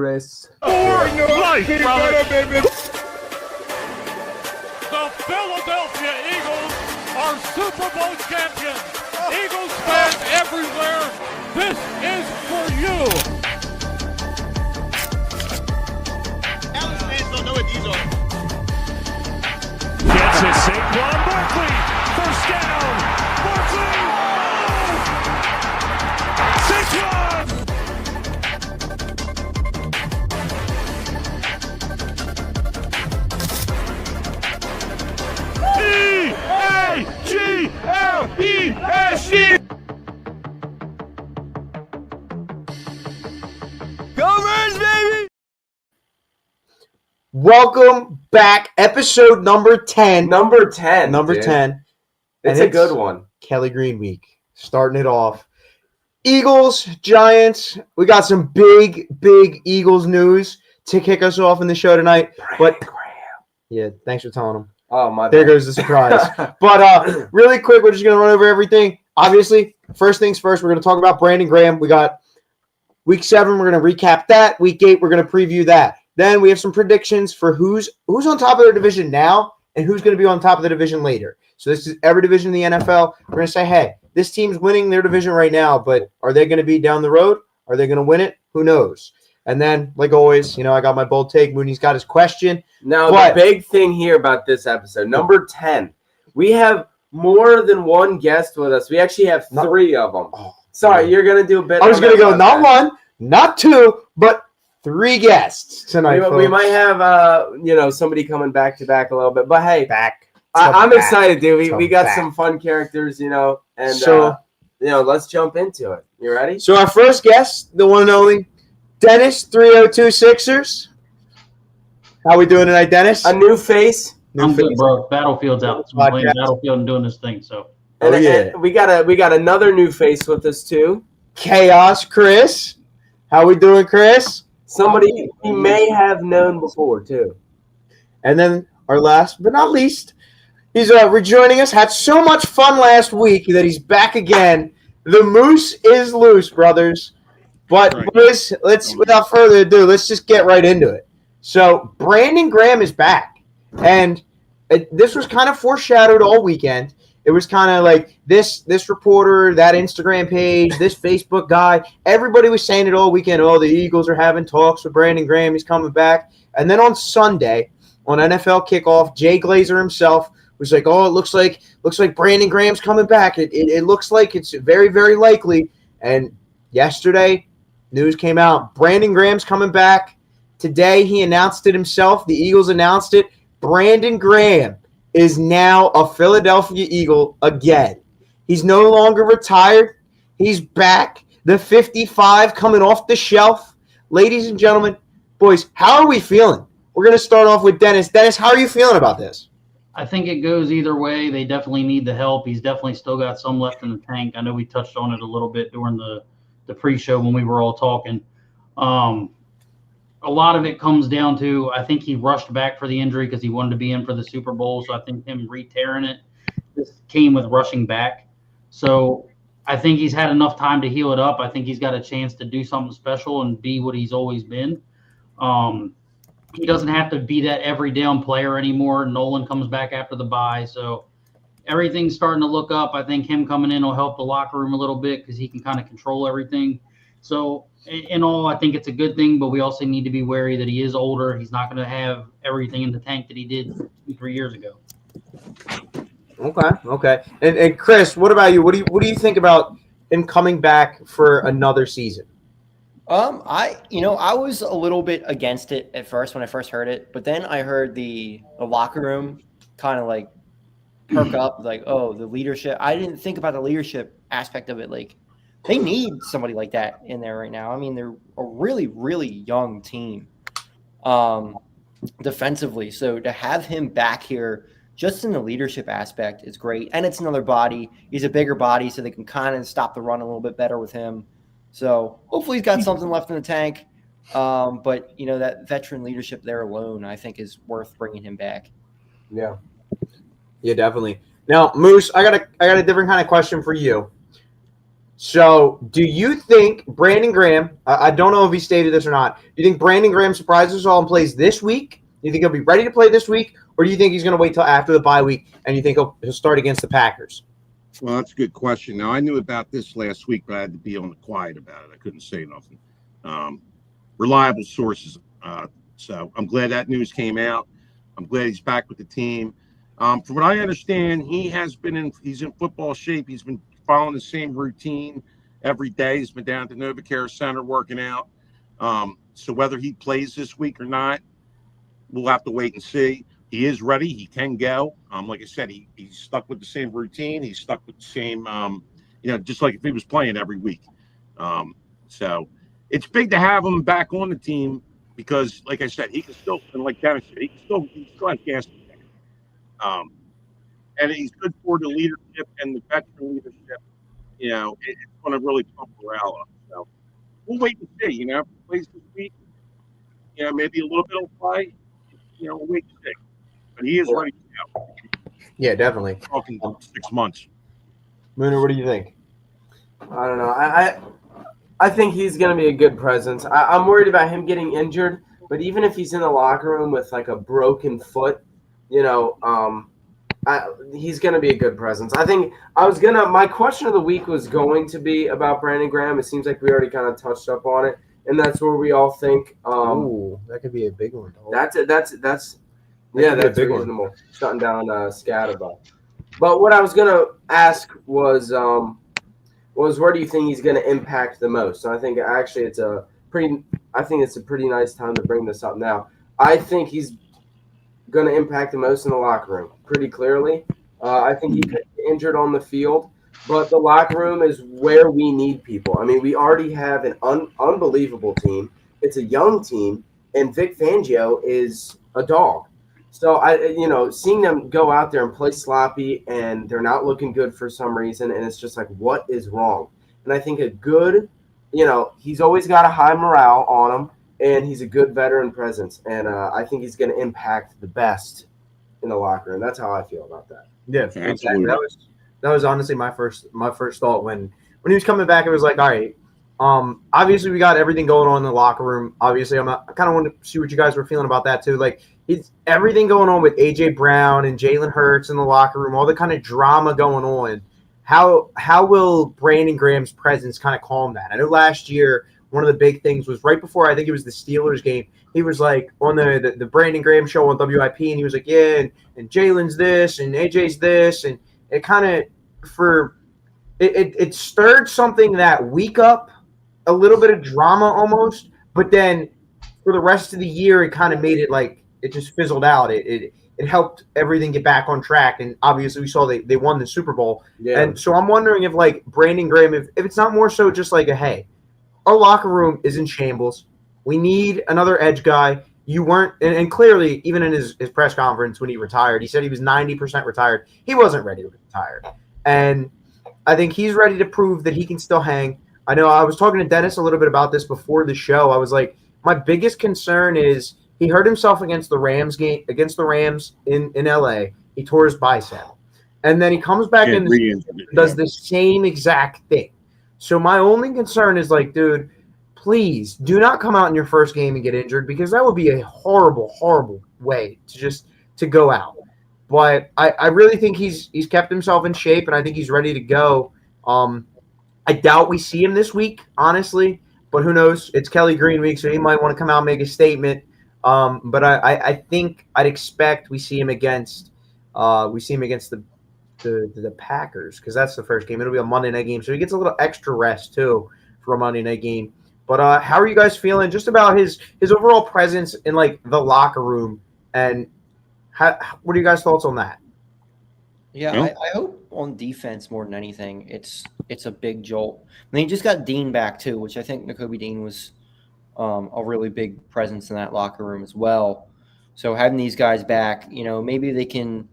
Chris. For life, brother. Baby. The Philadelphia Eagles are Super Bowl champions. Eagles fans everywhere, this is for you. Dallas fans don't know what these are. Gets it, Saquon Barkley. First down. Barkley. Oh! Saquon. E-A-G-L-E-S-E. Go Birds, baby! Welcome back. Episode number 10. Number 10. Number dude. 10. It's a good one. Kelly Green week. Starting it off. Eagles, Giants. We got some big Eagles news to kick us off in the show tonight. Yeah, thanks for telling them. Oh, my There bad. goes the surprise. But really quick, we're just going to run over everything. Obviously, first things first, we're going to talk about Brandon Graham. We got Week 7. We're going to recap that. Week 8, we're going to preview that. Then we have some predictions for who's on top of their division now and who's going to be on top of the division later. So this is every division in the NFL. We're going to say, hey, this team's winning their division right now, but are they going to be down the road? Are they going to win it? Who knows? And then, like always, I got my bold take. Mooney's got his question. Now, the big thing here about this episode, number 10, we have more than one guest with us. We actually have 3 of them. Sorry, you're going to do a bit. I was going to go not one, not 2, but 3 guests tonight. We might have, somebody coming back to back a little bit. But, hey, I'm back. excited, dude. We got back. some fun characters, and, So- let's jump into it. You ready? So our first guest, the one and only, Dennis 302 Sixers. How we doing tonight, Dennis? A new face. I'm good, bro. Battlefield's out. So I'm playing Battlefield and doing this thing. So And we got another new face with us too. Chaos Chris. How we doing, Chris? Somebody we may have known before too. And then our last but not least, he's rejoining us. Had so much fun last week that he's back again. The moose is loose, brothers. But boys, without further ado, let's just get right into it. So Brandon Graham is back, and this was kind of foreshadowed all weekend. It was kind of like this reporter, that Instagram page, this Facebook guy. Everybody was saying it all weekend. Oh, the Eagles are having talks with Brandon Graham. He's coming back. And then on Sunday, on NFL kickoff, Jay Glazer himself was like, "Oh, it looks like Brandon Graham's coming back. It looks like it's very, very likely." And yesterday, news came out. Brandon Graham's coming back. Today, he announced it himself. The Eagles announced it. Brandon Graham is now a Philadelphia Eagle again. He's no longer retired. He's back. The 55 coming off the shelf. Ladies and gentlemen, boys, how are we feeling? We're going to start off with Dennis. Dennis, how are you feeling about this? I think it goes either way. They definitely need the help. He's definitely still got some left in the tank. I know we touched on it a little bit during the pre-show when we were all talking. A lot of it comes down to, I think he rushed back for the injury because he wanted to be in for the Super Bowl. So I think him re-tearing it just came with rushing back. So I think he's had enough time to heal it up. I think he's got a chance to do something special and be what he's always been. He doesn't have to be that every down player anymore. Nolan comes back after the bye. So everything's starting to look up. I think him coming in will help the locker room a little bit because he can kind of control everything. So in all, I think it's a good thing, but we also need to be wary that he is older. He's not going to have everything in the tank that he did 2-3 years ago. Okay. And Chris, what about you? What do you think about him coming back for another season? I was a little bit against it at first when I first heard it, but then I heard the locker room kind of like perk up, like, oh, the leadership. I didn't think about the leadership aspect of it. Like, they need somebody like that in there right now. I mean, they're a really, really young team defensively. So to have him back here just in the leadership aspect is great. And it's another body. He's a bigger body, so they can kind of stop the run a little bit better with him. So hopefully he's got something left in the tank. But, that veteran leadership there alone, I think, is worth bringing him back. Yeah, definitely. Now, Moose, I got a different kind of question for you. So, do you think Brandon Graham? I don't know if he stated this or not. Do you think Brandon Graham surprises us all and plays this week? Do you think he'll be ready to play this week, or do you think he's going to wait till after the bye week and you think he'll start against the Packers? Well, that's a good question. Now, I knew about this last week, but I had to be on the quiet about it. I couldn't say nothing. Reliable sources. So I'm glad that news came out. I'm glad he's back with the team. From what I understand, he's in football shape. He's been following the same routine every day. He's been down at the NovaCare Center working out. So whether he plays this week or not, we'll have to wait and see. He is ready. He can go. Like I said, he's stuck with the same routine. He's stuck with the same, just like if he was playing every week. So it's big to have him back on the team because, like I said, he can still, and like Dennis said, he still has gas to tank. And he's good for the leadership and the veteran leadership. It's going to really pump morale up. So we'll wait and see. If he plays this week, maybe a little bit will play. We'll wait and see. But he is ready to go. Yeah, definitely. Talking 6 months. Mooner, what do you think? I don't know. I think he's going to be a good presence. I'm worried about him getting injured, but even if he's in the locker room with like a broken foot, he's going to be a good presence. I think my question of the week was going to be about Brandon Graham. It seems like we already kind of touched up on it, and that's where we all think. That could be a big one. That's reasonable. One. Shutting down Scatterba. But what I was going to ask was where do you think he's going to impact the most? So I think actually it's a pretty nice time to bring this up now. I think he's going to impact the most in the locker room pretty clearly. I think he could get injured on the field, but the locker room is where we need people. I mean, we already have an unbelievable team. It's a young team, and Vic Fangio is a dog. So seeing them go out there and play sloppy and they're not looking good for some reason, and it's just like, what is wrong? And I think he's always got a high morale on him, and he's a good veteran presence, and I think he's going to impact the best in the locker room. That's how I feel about that. Yeah, exactly. That was honestly my first thought when he was coming back. It was like, all right. Obviously we got everything going on in the locker room. Obviously, I kind of wanted to see what you guys were feeling about that too. Like, it's everything going on with AJ Brown and Jalen Hurts in the locker room, all the kind of drama going on. How will Brandon Graham's presence kind of calm that? I know last year one of the big things was right before, I think it was the Steelers game. He was like on the Brandon Graham show on WIP, and he was like, yeah, and Jalen's this and AJ's this, and it kind of it stirred something that week up. A little bit of drama almost, but then for the rest of the year, it kind of made it like it just fizzled out. It helped everything get back on track, and obviously we saw they won the Super Bowl. Yeah. And so I'm wondering if like Brandon Graham, if it's not more so just like hey, our locker room is in shambles. We need another edge guy. You weren't, and clearly even in his press conference when he retired, he said he was 90% retired. He wasn't ready to retire, and I think he's ready to prove that he can still hang. I know I was talking to Dennis a little bit about this before the show. I was like, my biggest concern is he hurt himself against the Rams in LA. He tore his bicep. And then he comes back and does the same exact thing. So my only concern is like, dude, please do not come out in your first game and get injured, because that would be a horrible, horrible way to go out. But I really think he's kept himself in shape, and I think he's ready to go. I doubt we see him this week, honestly, but who knows? It's Kelly Green week, so he might want to come out and make a statement. But I think I'd expect we see him against the Packers, because that's the first game. It'll be a Monday night game, so he gets a little extra rest too for a Monday night game. But how are you guys feeling just about his overall presence in like the locker room, and what are you guys' thoughts on that? Yeah, I hope on defense more than anything, it's a big jolt. I mean, he just got Dean back too, which I think Nakobe Dean was a really big presence in that locker room as well. So having these guys back, maybe they can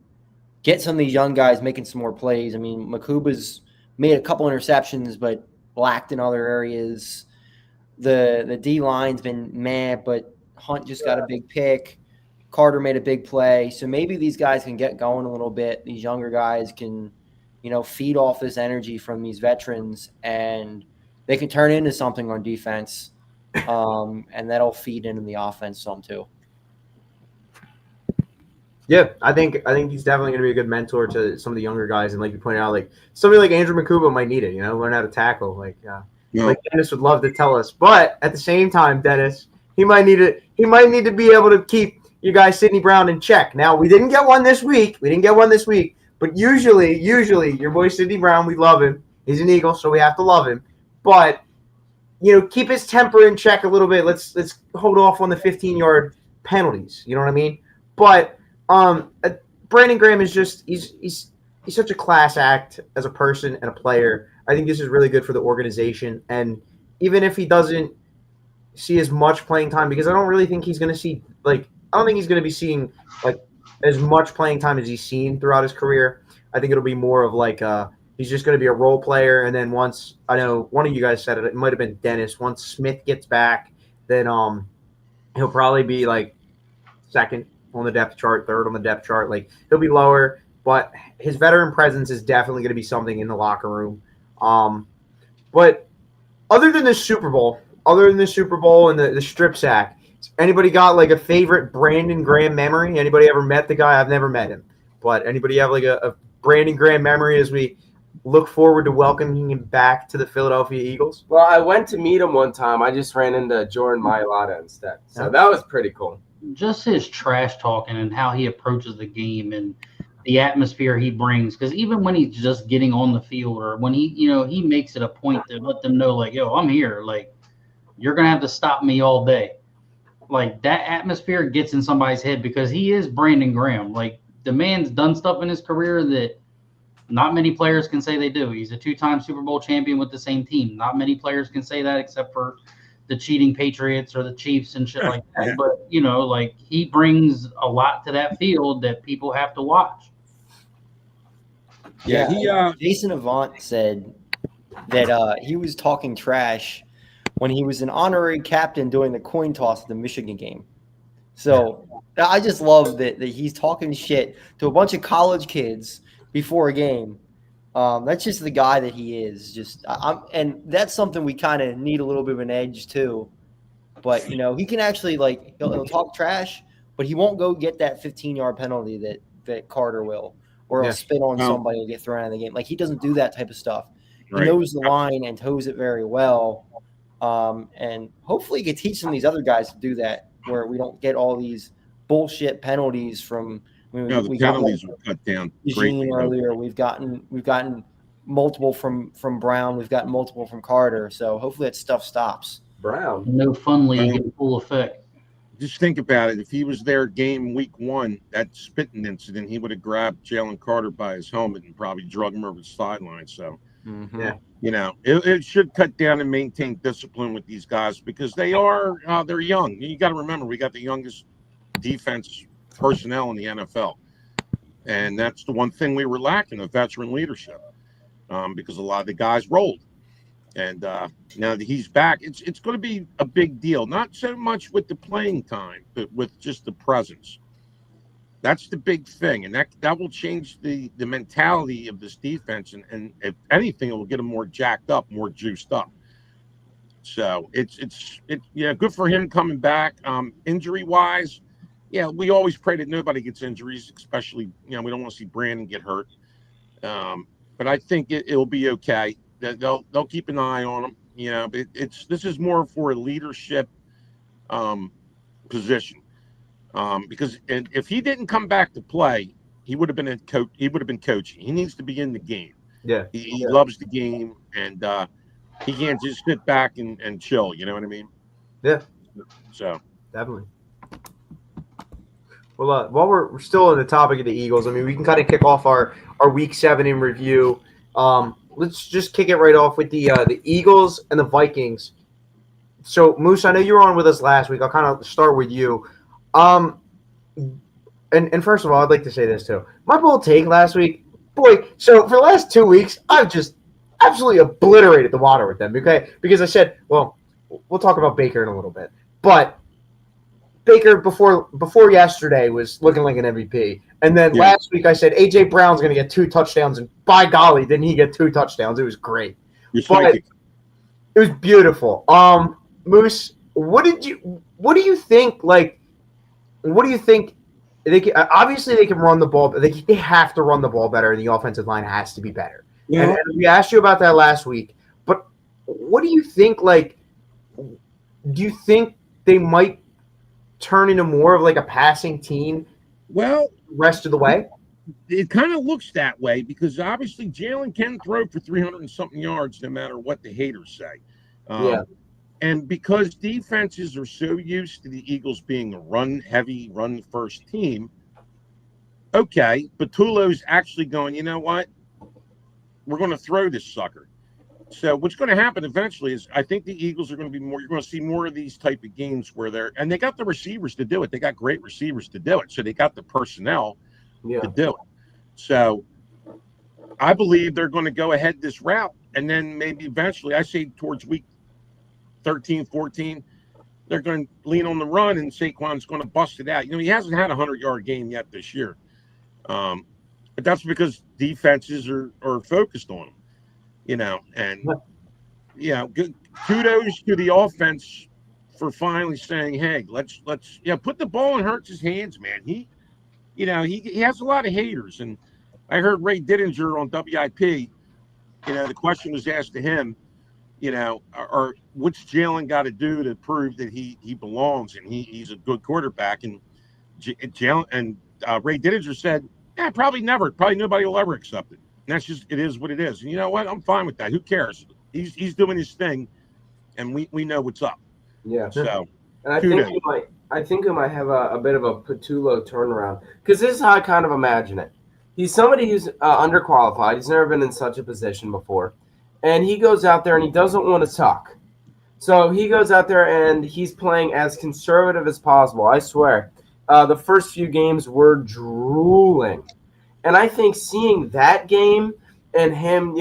get some of these young guys making some more plays. I mean, Makuba's made a couple interceptions, but lacked in other areas. The D line's been meh, but Hunt just got a big pick. Carter made a big play. So maybe these guys can get going a little bit. These younger guys can, feed off this energy from these veterans, and they can turn into something on defense, and that'll feed into the offense some too. Yeah, I think he's definitely going to be a good mentor to some of the younger guys, and like you pointed out, like somebody like Andrew McCuba might need it. Learn how to tackle. Like Dennis would love to tell us, but at the same time, Dennis, he might need it. He might need to be able to keep you guys Sidney Brown in check. Now we didn't get one this week. But usually your boy Sidney Brown, we love him. He's an Eagle, so we have to love him. But keep his temper in check a little bit. Let's hold off on the 15-yard penalties. You know what I mean? But Brandon Graham is just he's such a class act as a person and a player. I think this is really good for the organization. And even if he doesn't see as much playing time, because I don't really think he's going to see I don't think he's going to be seeing as much playing time as he's seen throughout his career. I think it'll be more of he's just going to be a role player. And then once, I know one of you guys said it, it might have been Dennis. Once Smith gets back, then he'll probably be second on the depth chart, third on the depth chart. He'll be lower, but his veteran presence is definitely going to be something in the locker room. But other than the Super Bowl and the strip sack, anybody got a favorite Brandon Graham memory? Anybody ever met the guy? I've never met him, but anybody have a Brandon Graham memory as we look forward to welcoming him back to the Philadelphia Eagles? Well, I went to meet him one time. I just ran into Jordan Mailata instead, so that was pretty cool. Just his trash talking and how he approaches the game and the atmosphere he brings. Because even when he's just getting on the field, or when he makes it a point to let them know, yo, I'm here. You're gonna have to stop me all day. That atmosphere gets in somebody's head, because he is Brandon Graham. The man's done stuff in his career that not many players can say they do. He's a 2-time Super Bowl champion with the same team. Not many players can say that, except for the cheating Patriots or the Chiefs and shit like that. But, he brings a lot to that field that people have to watch. Yeah, Jason Avant said that he was talking trash when he was an honorary captain doing the coin toss at the Michigan game. So I just love that he's talking shit to a bunch of college kids before a game. That's just the guy that he is. And that's something we kind of need a little bit of an edge too. But he can actually he'll talk trash, but he won't go get that 15-yard penalty that Carter will, or he'll spit on somebody and get thrown out of the game. He doesn't do that type of stuff. He knows the line and toes it very well. And hopefully he can teach some of these other guys to do that, where we don't get all these bullshit penalties from. The penalties were cut down greatly earlier. We've gotten multiple from Brown. We've gotten multiple from Carter. So hopefully that stuff stops. Brown. No fun league in full effect. Just think about it. If he was there week 1, that spitting incident, he would have grabbed Jalen Carter by his helmet and probably drug him over the sideline. So, it should cut down and maintain discipline with these guys, because they're young. You got to remember, we got the youngest defense personnel in the NFL, and that's the one thing we were lacking, of veteran leadership, because a lot of the guys rolled. And now that he's back, it's going to be a big deal, not so much with the playing time, but with just the presence. That's the big thing, and that will change the mentality of this defense, and if anything, it will get them more jacked up, more juiced up. So it's good for him coming back. Injury wise, we always pray that nobody gets injuries, especially we don't want to see Brandon get hurt. But I think it'll be okay. They'll keep an eye on him. But this is more for a leadership position. Because if he didn't come back to play, he would have been He would have been coaching. He needs to be in the game. Yeah, he loves the game, and he can't just sit back and chill. You know what I mean? Yeah. So definitely. Well, while we're still on the topic of the Eagles, I mean, we can kind of kick off our Week 7 in review. Let's just kick it right off with the Eagles and the Vikings. So, Moose, I know you were on with us last week. I'll kind of start with you. And first of all, I'd like to say this too. My bold take last week, boy. So for the last 2 weeks, I've just absolutely obliterated the water with them. Okay, because I said, well, we'll talk about Baker in a little bit, but Baker before yesterday was looking like an MVP, And then Yeah. last week I said A.J. Brown's going to get 2 touchdowns, and by golly, didn't he get 2 touchdowns? It was great. You're But psychic. it was beautiful. Moose, what do you think? Like, what do you think? They can, obviously they can run the ball, but they have to run the ball better. The offensive line has to be better. Yeah. And we asked you about that last week. But what do you think? Like, do you think they might turn into more of like a passing team Well, the rest of the way? it kind of looks that way because obviously Jalen can throw for 300 and something yards no matter what the haters say. Yeah. And because defenses are so used to the Eagles being a run-heavy, run-first team, okay, Patulo's actually going, you know what? We're going to throw this sucker. So what's going to happen eventually is I think the Eagles are going to be more – you're going to see more of these type of games where they're – and they got the receivers to do it. They got great receivers to do it. So they got the personnel to do it. So I believe they're going to go ahead this route, and then maybe eventually, I say towards week 13, 14, they're going to lean on the run, and Saquon's going to bust it out. You know, he hasn't had a 100-yard game yet this year. But that's because defenses are focused on him, you know. And, good kudos to the offense for finally saying, hey, let's put the ball in Hurts' hands, man. He has a lot of haters. And I heard Ray Didinger on WIP, the question was asked to him, or what's Jalen got to do to prove that he belongs and he's a good quarterback? And Jalen and Ray Didinger said, yeah, probably never. Probably nobody will ever accept it. And that's just, it is what it is. And you know what? I'm fine with that. Who cares? He's doing his thing, and we know what's up. Yeah. So, and I think he might have a bit of a Patulo turnaround, because this is how I kind of imagine it. He's somebody who's underqualified. He's never been in such a position before. And he goes out there and he doesn't want to suck. So he goes out there and he's playing as conservative as possible. I swear. The first few games were drooling. And I think seeing that game and him,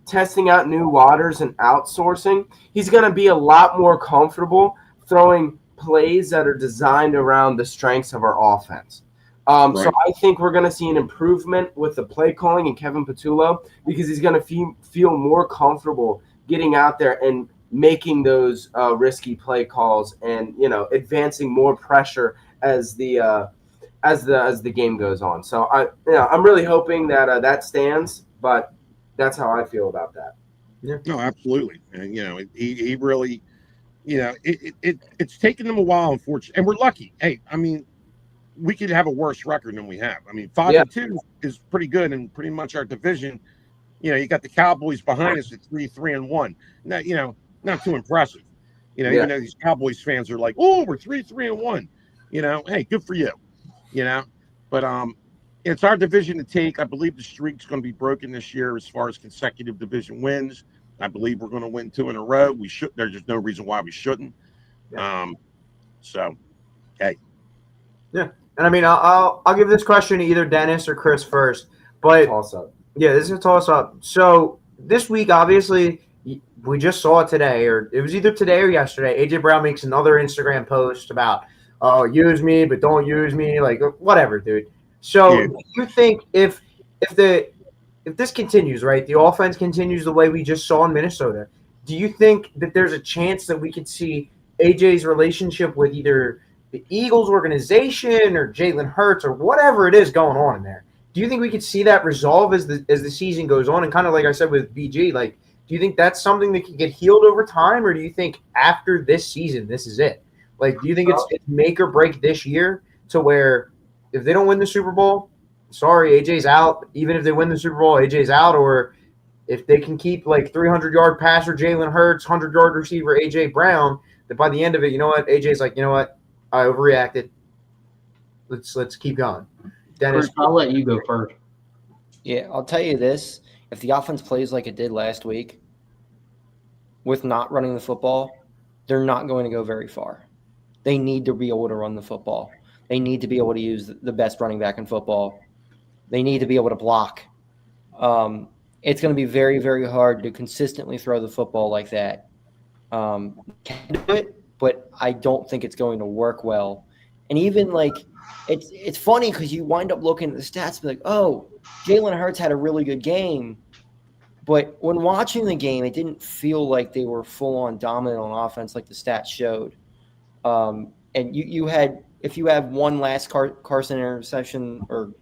testing out new waters and outsourcing, he's going to be a lot more comfortable throwing plays that are designed around the strengths of our offense. So I think we're going to see an improvement with the play calling and Kevin Patulo, because he's going to feel more comfortable getting out there and making those risky play calls and, advancing more pressure as the game goes on. So I'm really hoping that that stands, but that's how I feel about that. Yeah. No, absolutely. And he really, it's taken them a while, unfortunately, and we're lucky. Hey, I mean, we could have a worse record than we have. I mean, 5-2 is pretty good, and pretty much our division. You got the Cowboys behind us at 3-3-1. Now, not too impressive. Even though these Cowboys fans are like, "Oh, we're 3-3-1." Hey, good for you. But it's our division to take. I believe the streak's going to be broken this year as far as consecutive division wins. I believe we're going to win 2 in a row. We should. There's just no reason why we shouldn't. So, hey. Yeah. And I mean, I'll give this question to either Dennis or Chris first. But Toss up. Yeah, this is a toss up. So this week, obviously, we just saw it today, or it was either today or yesterday. AJ Brown makes another Instagram post about, "Oh, use me, but don't use me," like whatever, dude. So do you think if this continues, right, the offense continues the way we just saw in Minnesota, do you think that there's a chance that we could see AJ's relationship with either the Eagles organization or Jalen Hurts or whatever it is going on in there? Do you think we could see that resolve as the season goes on? And kind of like I said with BG, like, do you think that's something that can get healed over time, or do you think after this season, this is it? Like, do you think it's make or break this year to where if they don't win the Super Bowl, sorry, AJ's out. Even if they win the Super Bowl, AJ's out. Or if they can keep like 300-yard passer Jalen Hurts, 100-yard receiver AJ Brown, that by the end of it, you know what? AJ's like, you know what? I overreacted. Let's keep going. Dennis, First, I'll let you go first. Yeah, I'll tell you this. If the offense plays like it did last week with not running the football, they're not going to go very far. They need to be able to run the football. They need to be able to use the best running back in football. They need to be able to block. It's going to be very, very hard to consistently throw the football like that. Can do it, but I don't think it's going to work well And even like it's funny because you wind up looking at the stats and be like, oh, Jalen Hurts had a really good game. But when watching the game, it didn't feel like they were full on dominant on offense like the stats showed. And you had, if you have one last Carson interception or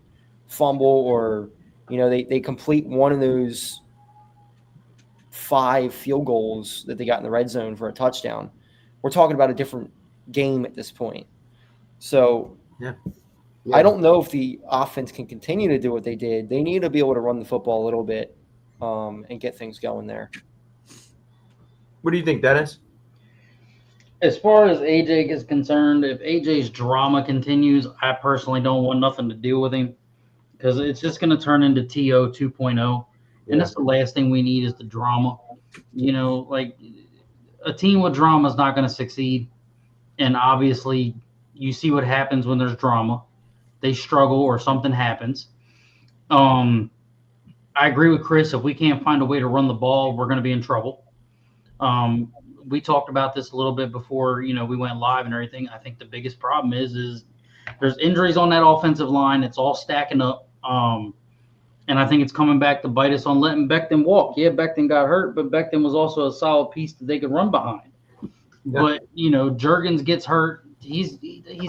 fumble, or they complete one of those 5 field goals that they got in the red zone for a touchdown, we're talking about a different game at this point. So Yeah. I don't know if the offense can continue to do what they did. They need to be able to run the football a little bit and get things going there. What do you think, Dennis? As far as AJ is concerned, if AJ's drama continues, I personally don't want nothing to do with him because it's just going to turn into TO 2.0. And that's the last thing we need is the drama. Like a team with drama is not going to succeed. And obviously, you see what happens when there's drama. They struggle or something happens. I agree with Chris. If we can't find a way to run the ball, we're going to be in trouble. We talked about this a little bit before, we went live and everything. I think the biggest problem is there's injuries on that offensive line. It's all stacking up. And I think it's coming back to bite us on letting Becton walk. Yeah, Becton got hurt, but Becton was also a solid piece that they could run behind. Yeah. But, Juergens gets hurt. He's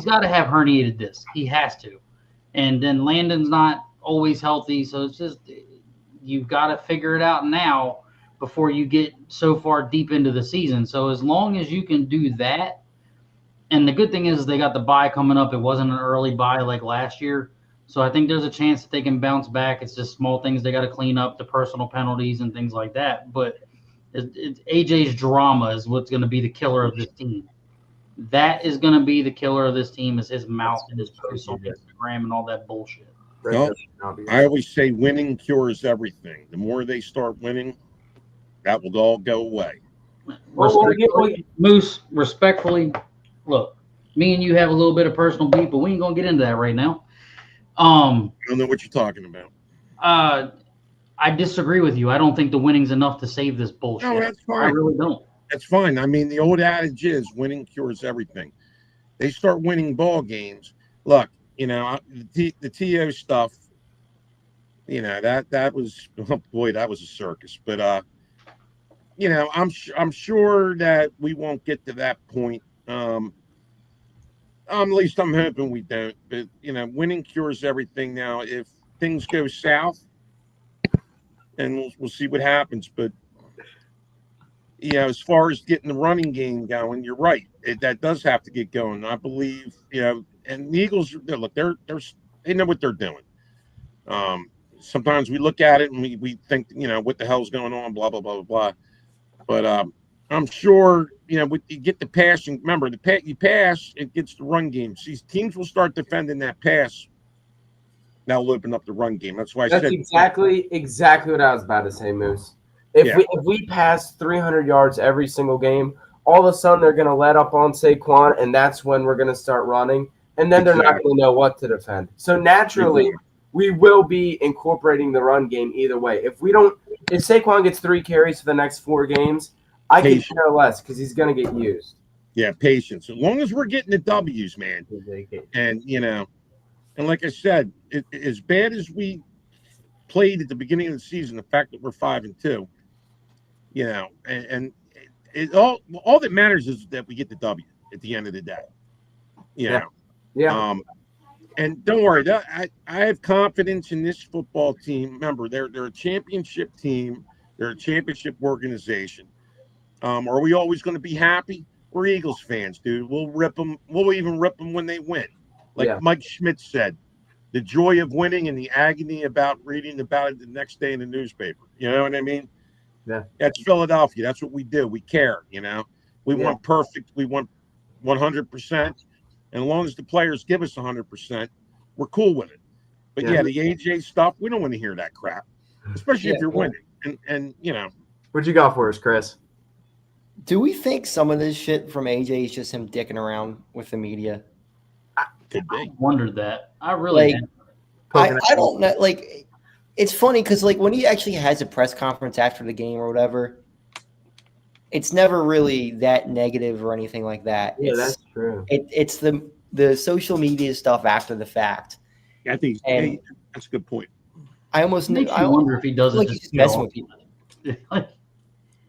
got to have herniated disc. He has to. And then Landon's not always healthy. So it's just you've got to figure it out now before you get so far deep into the season. So as long as you can do that, and the good thing is they got the bye coming up. It wasn't an early bye like last year. So I think there's a chance that they can bounce back. It's just small things they got to clean up, the personal penalties and things like that. But AJ's drama is what's going to be the killer of this team. That is going to be the killer of this team, is his mouth and his posts on Instagram and all that bullshit. Well, I always say winning cures everything. The more they start winning, that will all go away. Moose, respectfully, look, me and you have a little bit of personal beef, but we ain't going to get into that right now. I don't know what you're talking about. I disagree with you. I don't think the winning's enough to save this bullshit. No, that's fine. I really don't. That's fine. I mean, the old adage is winning cures everything. They start winning ball games. Look, the TO stuff, that was, oh boy, that was a circus. But I'm sure that we won't get to that point. At least I'm hoping we don't. But winning cures everything. Now, if things go south, and we'll see what happens. But as far as getting the running game going, you're right. That does have to get going. I believe, and the Eagles, look, they know what they're doing. Sometimes we look at it and we think, what the hell's going on, blah, blah, blah, blah, blah. But I'm sure, you get the pass, and remember, you pass, it gets the run game. See, teams will start defending that pass. Now will open up the run game. That's why I said exactly what I was about to say, Moose. If we pass 300 yards every single game, all of a sudden they're going to let up on Saquon, and that's when we're going to start running, and then they're not going to know what to defend. So naturally, we will be incorporating the run game either way. If Saquon gets 3 carries for the next 4 games, I can care less because he's going to get used. Yeah, patience. As long as we're getting the W's, man. And, and like I said, as bad as we played at the beginning of the season, the fact that we're 5-2, and it all that matters is that we get the W at the end of the day. Yeah. And don't worry, I have confidence in this football team. Remember, they're a championship team. They're a championship organization. Are we always going to be happy? We're Eagles fans, dude. We'll rip them. We'll even rip them when they win. Like Mike Schmidt said, the joy of winning and the agony about reading about it the next day in the newspaper. You know what I mean? Yeah. That's Philadelphia. That's what we do. We care, We want perfect. We want 100%. And as long as the players give us 100%, we're cool with it. But the AJ stuff, we don't want to hear that crap, especially if you're winning. And What'd you got for us, Chris? Do we think some of this shit from AJ is just him dicking around with the media? Could be. I wondered that. I really did. I don't know. Like, it's funny because, like, when he actually has a press conference after the game or whatever, it's never really that negative or anything like that. Yeah, that's true. It's the the social media stuff after the fact. I think And that's a good point. I almost Makes I you wonder if he does feel it like he's just just messing with people.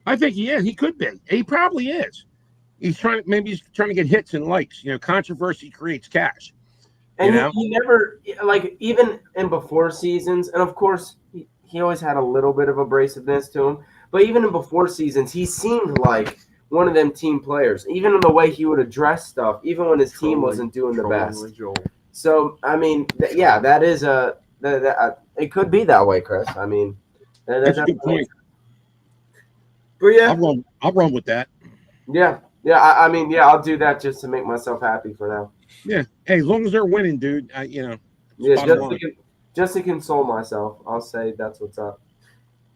I think he is. He could be. He probably is. He's trying to get hits and likes. Controversy creates cash. And he never, like, even in before seasons, and of course, he always had a little bit of abrasiveness to him, but even in before seasons, he seemed like one of them team players, even in the way he would address stuff, even when his team wasn't doing the best. So, I mean, that is it could be that way, Chris. I mean, That's a good point. But yeah, I'll run with that. Yeah. I mean, I'll do that just to make myself happy for now. Yeah. Hey, as long as they're winning, dude. Just to console myself, I'll say that's what's up.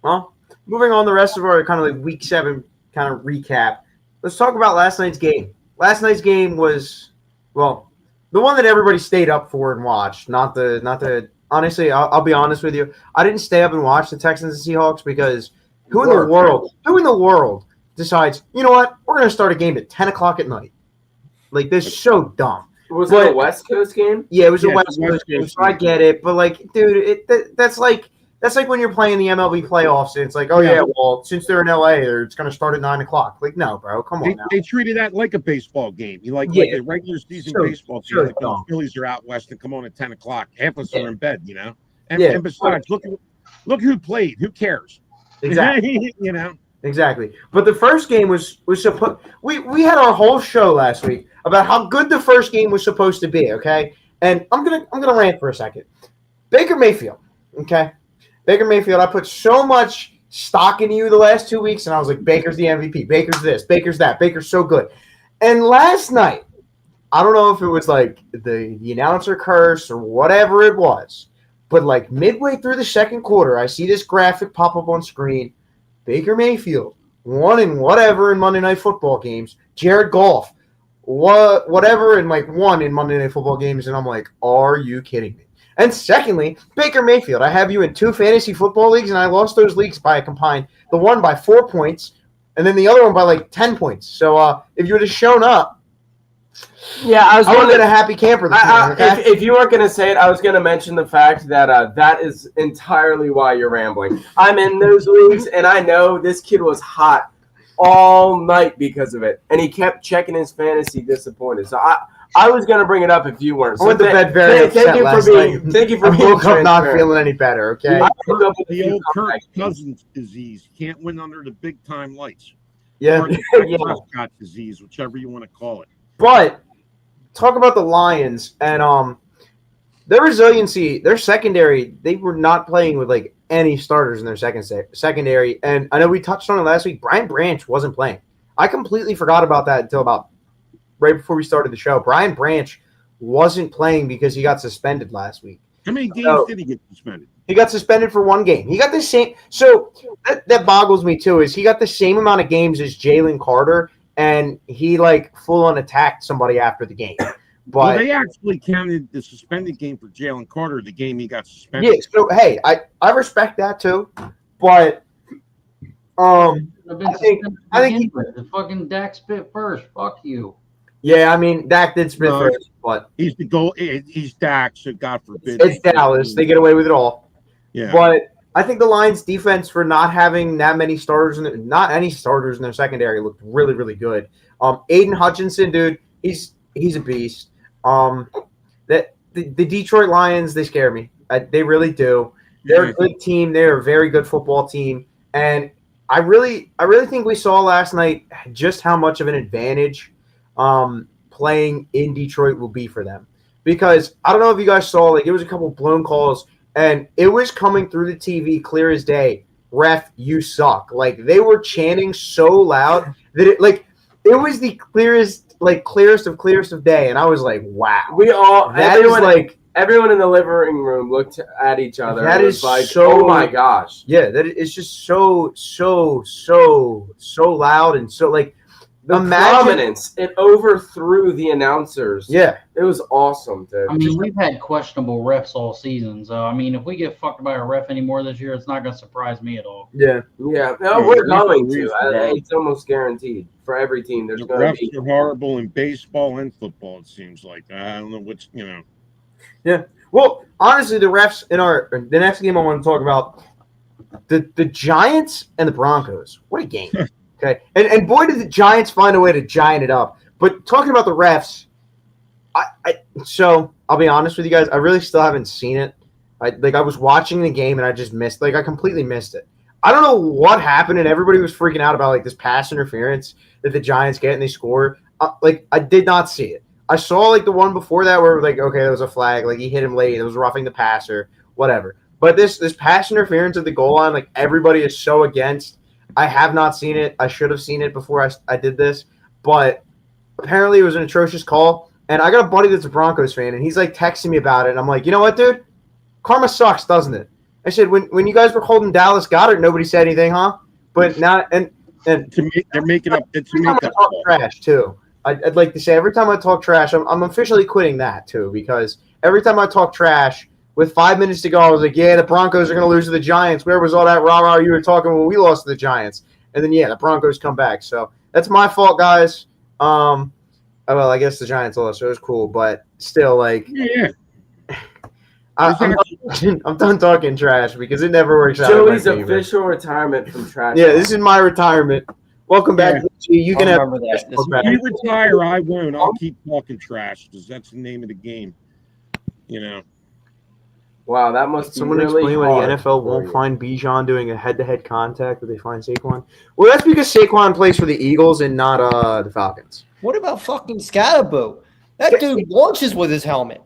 Well, moving on, the rest of our kind of like week 7 kind of recap. Let's talk about last night's game. Last night's game was, well, the one that everybody stayed up for and watched. Not the. Honestly, I'll be honest with you. I didn't stay up and watch the Texans and Seahawks because who in the world decides, you know what, we're going to start a game at 10 o'clock at night? Like, this is so dumb. Was it a West Coast game? Yeah, it was a West Coast game, so I get it. But, like, dude, that's like when you're playing the MLB playoffs, and it's like, oh, yeah, well, since they're in LA, it's going to start at 9 o'clock. Like, no, bro, come on now. They treated that like a baseball game. Like a regular season baseball game. Like the Phillies are out west and come on at 10 o'clock. Half of us are in bed, And besides, look who played. Who cares? Exactly. Exactly. But the first game was supposed. We had our whole show last week about how good the first game was supposed to be. Okay, and I'm gonna rant for a second. Baker Mayfield. Okay, Baker Mayfield. I put so much stock in you the last 2 weeks, and I was like, Baker's the MVP. Baker's this. Baker's that. Baker's so good. And last night, I don't know if it was like the announcer curse or whatever it was, but like midway through the second quarter, I see this graphic pop up on screen. Baker Mayfield, won in whatever in Monday Night Football games. Jared Goff, whatever in like one in Monday Night Football games. And I'm like, are you kidding me? And secondly, Baker Mayfield, I have you in 2 fantasy football leagues, and I lost those leagues by a combined, the one by 4 points, and then the other one by like 10 points. So if you would have shown up, I would have been a happy camper this morning, okay? If you weren't going to say it, I was going to mention the fact that that is entirely why you're rambling. I'm in those leagues, and I know this kid was hot all night because of it, and he kept checking his fantasy disappointed. So I was going to bring it up if you weren't. So I went to bed very upset last night. Thank you for being woke up not feeling any better, okay? The old Kirk Cousins disease. Can't win under the big-time lights. Yeah. Or the Prescott disease, whichever you want to call it. But talk about the Lions and their resiliency, their secondary. They were not playing with like any starters in their secondary. And I know we touched on it last week. Brian Branch wasn't playing. I completely forgot about that until about right before we started the show. Brian Branch wasn't playing because he got suspended last week. How many games did he get suspended? He got suspended for 1 game. He got the same. So that boggles me too. Is he got the same amount of games as Jalen Carter? And he like full on attacked somebody after the game. But they actually counted the suspended game for Jalen Carter, the game he got suspended. Yeah, so hey, I respect that too. But I think the fucking Dak spit first. Fuck you. Yeah, I mean Dak did spit first, but he's the goal. He's Dak, so God forbid. It's Dallas. They get away with it all. Yeah. But I think the Lions defense for not having that many starters not any starters in their secondary looked really, really good. Aiden Hutchinson, dude, he's a beast. The Detroit Lions, they scare me. They really do. They're a good team. They're a very good football team. And I really think we saw last night just how much of an advantage playing in Detroit will be for them. Because I don't know if you guys saw, like, it was a couple blown calls, and it was coming through the TV clear as day. Ref, you suck. Like, they were chanting so loud that it was the clearest of day. And I was like, wow. Everyone in the living room looked at each other. That is like, so, oh my gosh. Yeah, that it's just so loud and so like The prominence, it overthrew the announcers. Yeah. It was awesome, dude. I mean, we've had questionable refs all season, so I mean, if we get fucked by a ref anymore this year, it's not going to surprise me at all. Yeah. Yeah, no, we're going to. It's almost guaranteed for every team. There's going to be. Refs are horrible in baseball and football. It seems like I don't know what's Yeah. Well, honestly, the refs in the next game I want to talk about the Giants and the Broncos. What a game! Okay, and boy did the Giants find a way to giant it up. But talking about the refs, so I'll be honest with you guys, I really still haven't seen it. I was watching the game and I just missed. I completely missed it. I don't know what happened, and everybody was freaking out about this pass interference that the Giants get and they score. I did not see it. I saw the one before that where okay, there was a flag, he hit him late, it was roughing the passer, whatever. But this pass interference at the goal line, everybody is so against. I have not seen it. I should have seen it before I did this, but apparently it was an atrocious call. And I got a buddy that's a Broncos fan, and he's texting me about it. And I'm like, you know what, dude? Karma sucks, doesn't it? I said, when you guys were holding Dallas Goedert, nobody said anything, huh? But now and they're making up. It's every time I talk trash too. I'd like to say every time I talk trash, I'm officially quitting that too, because every time I talk trash, with 5 minutes to go, I was like, yeah, the Broncos are going to lose to the Giants. Where was all that rah-rah you were talking when we lost to the Giants? And then, yeah, the Broncos come back. So that's my fault, guys. Well, I guess the Giants lost, so it was cool. But still, yeah. I'm done talking trash because it never works out. Joey's official retirement from trash. Yeah, this is my retirement. Welcome back. Yeah. You can remember that. If you retire, I won't. I'll keep talking trash because that's the name of the game. Wow, that must be Someone really explain why hard the NFL for won't you. find Bijan doing a head-to-head contact, but they find Saquon. Well, that's because Saquon plays for the Eagles and not the Falcons. What about fucking Scatterbo? That dude launches with his helmet.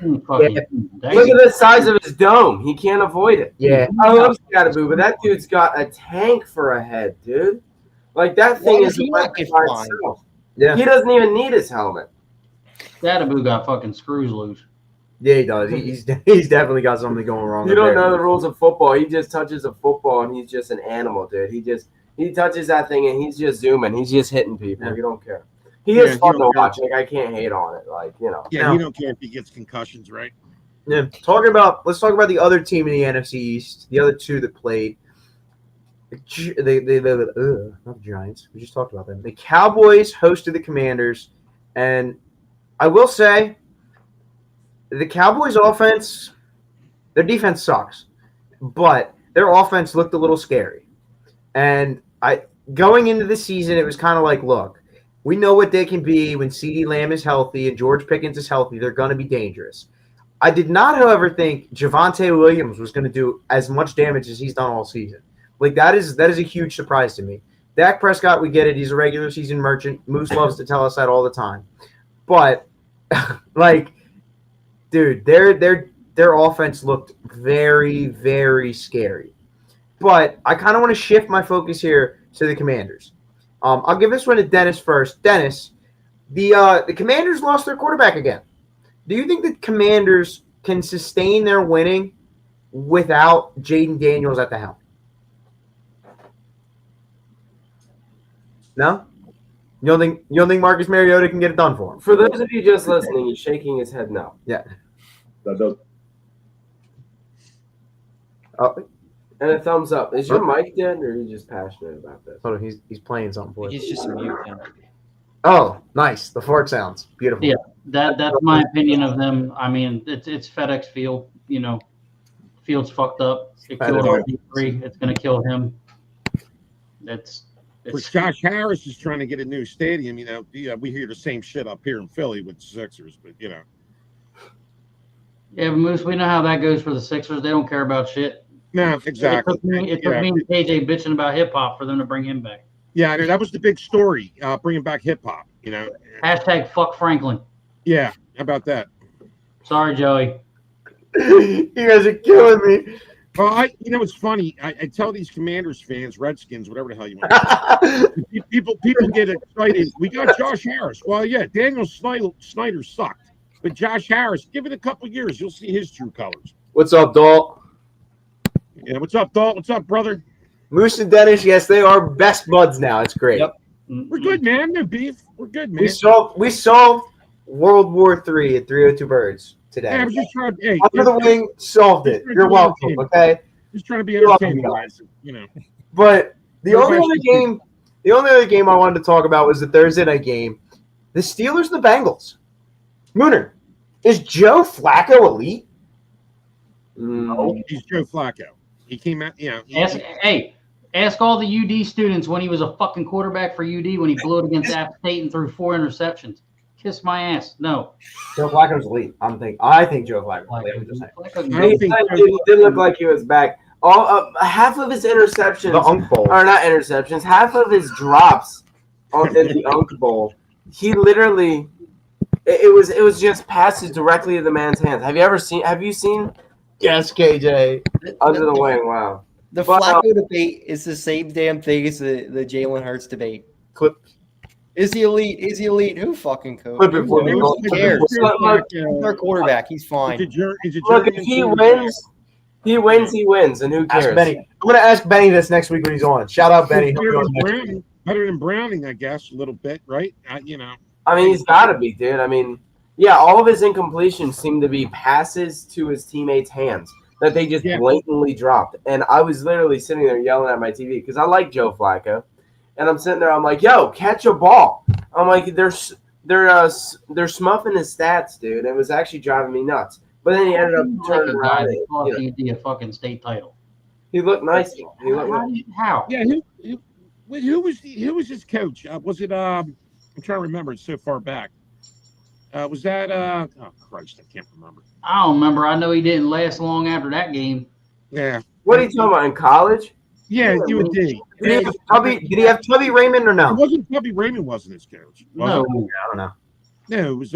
Look at the size of his dome. He can't avoid it. Yeah. I love Scatterboo, but that dude's got a tank for a head, dude. That thing is he not get by fined? itself. Yeah. He doesn't even need his helmet. Scatterboo got fucking screws loose. Yeah, he does. He's definitely got something going wrong. You don't know the rules of football. He just touches a football and he's just an animal, dude. He touches that thing and he's just zooming. He's just hitting people. Yeah. You don't care. He is fun to don't care. watch. I can't hate on it. Yeah, you don't care if he gets concussions, right? Yeah. Let's talk about the other team in the NFC East. The other two that played. Not the Giants. We just talked about them. The Cowboys hosted the Commanders, and I will say, the Cowboys' offense, their defense sucks, but their offense looked a little scary. And going into the season, it was kind of look, we know what they can be when CeeDee Lamb is healthy and George Pickens is healthy. They're going to be dangerous. I did not, however, think Javonte Williams was going to do as much damage as he's done all season. That is a huge surprise to me. Dak Prescott, we get it. He's a regular season merchant. Moose loves to tell us that all the time. But, dude, their offense looked very, very scary. But I kind of want to shift my focus here to the Commanders. I'll give this one to Dennis first. Dennis, the Commanders lost their quarterback again. Do you think the Commanders can sustain their winning without Jaden Daniels at the helm? No? You don't think Marcus Mariota can get it done for him? For those of you just listening, he's shaking his head no. Yeah. And a thumbs up. Is your mic dead, or are you just passionate about this? Hold on, he's playing something for us. He's just a mute now. Oh, nice. The fork sounds beautiful. Yeah, that's my opinion of them. I mean, it's FedEx Field. Field's fucked up. It killed RG3. It's gonna kill him. Which Josh Harris is trying to get a new stadium. We hear the same shit up here in Philly with the Sixers, but Yeah, but Moose, we know how that goes for the Sixers. They don't care about shit. No, exactly. It took me and KJ bitching about hip hop for them to bring him back. Yeah, I mean, that was the big story, bringing back hip hop. Hashtag fuck Franklin. Yeah, how about that? Sorry, Joey. You guys are killing me. Well, it's funny. I tell these Commanders fans, Redskins, whatever the hell you want. People get excited. We got Josh Harris. Well, yeah, Daniel Snyder sucked, but Josh Harris, give it a couple years, you'll see his true colors. What's up, Dalt? Yeah, what's up, Dalt? What's up, brother? Moose and Dennis, yes, they are best buds now. It's great. Yep. We're good, man. No beef. We're good, man. We solved World War III at 302 Birds today. Yeah, I was just trying. Hey, Under the Wing solved it. You're welcome. Okay. Just trying to be You're welcome, entertaining, guys. guys. You know. But the only Everybody other game I wanted to talk about was the Thursday night game. The Steelers and the Bengals. Mooner, is Joe Flacco elite? No. He's Joe Flacco. He came out, you know. Ask all the UD students when he was a fucking quarterback for UD when he blew it against App State and threw 4 interceptions. Kiss my ass. No. Joe Flacco's elite. I think Joe Flacco's elite. I'm just saying. He did look like he was back. Half of his interceptions, The Unk Bowl. or not interceptions, half of his drops in the Unk Bowl, he literally, it was just passes directly to the man's hands. Have you seen Yes, KJ. Under the Wing? Wow. The But, Flacco debate is the same damn thing as the Jalen Hurts debate. Clip. Is he elite? Is he elite? Who fucking cares? Clip it for me. Who cares? Look, He's our quarterback. He's fine. Look, if he wins, and who Ask cares? Benny. I'm going to ask Benny this next week when he's on. Shout out Benny. Better than Browning, I guess, a little bit, right? You know. I mean, he's got to be, dude. I mean, yeah, all of his incompletions seem to be passes to his teammates' hands that they just blatantly dropped. And I was literally sitting there yelling at my TV because I like Joe Flacco. And I'm sitting there, I'm like, yo, catch a ball. I'm like, they're smuffing his stats, dude. It was actually driving me nuts. But then he ended up turning around. A fucking state title. He looked nice. How? Yeah, who was his coach? Was it I'm trying to remember, it's so far back. Was that oh Christ, I can't remember. I don't remember. I know he didn't last long after that game. Yeah. What are you talking about, in college? Yeah, UND. Did he have Tubby Raymond or no? It wasn't Tubby Raymond wasn't his coach. No. I don't know. No, it was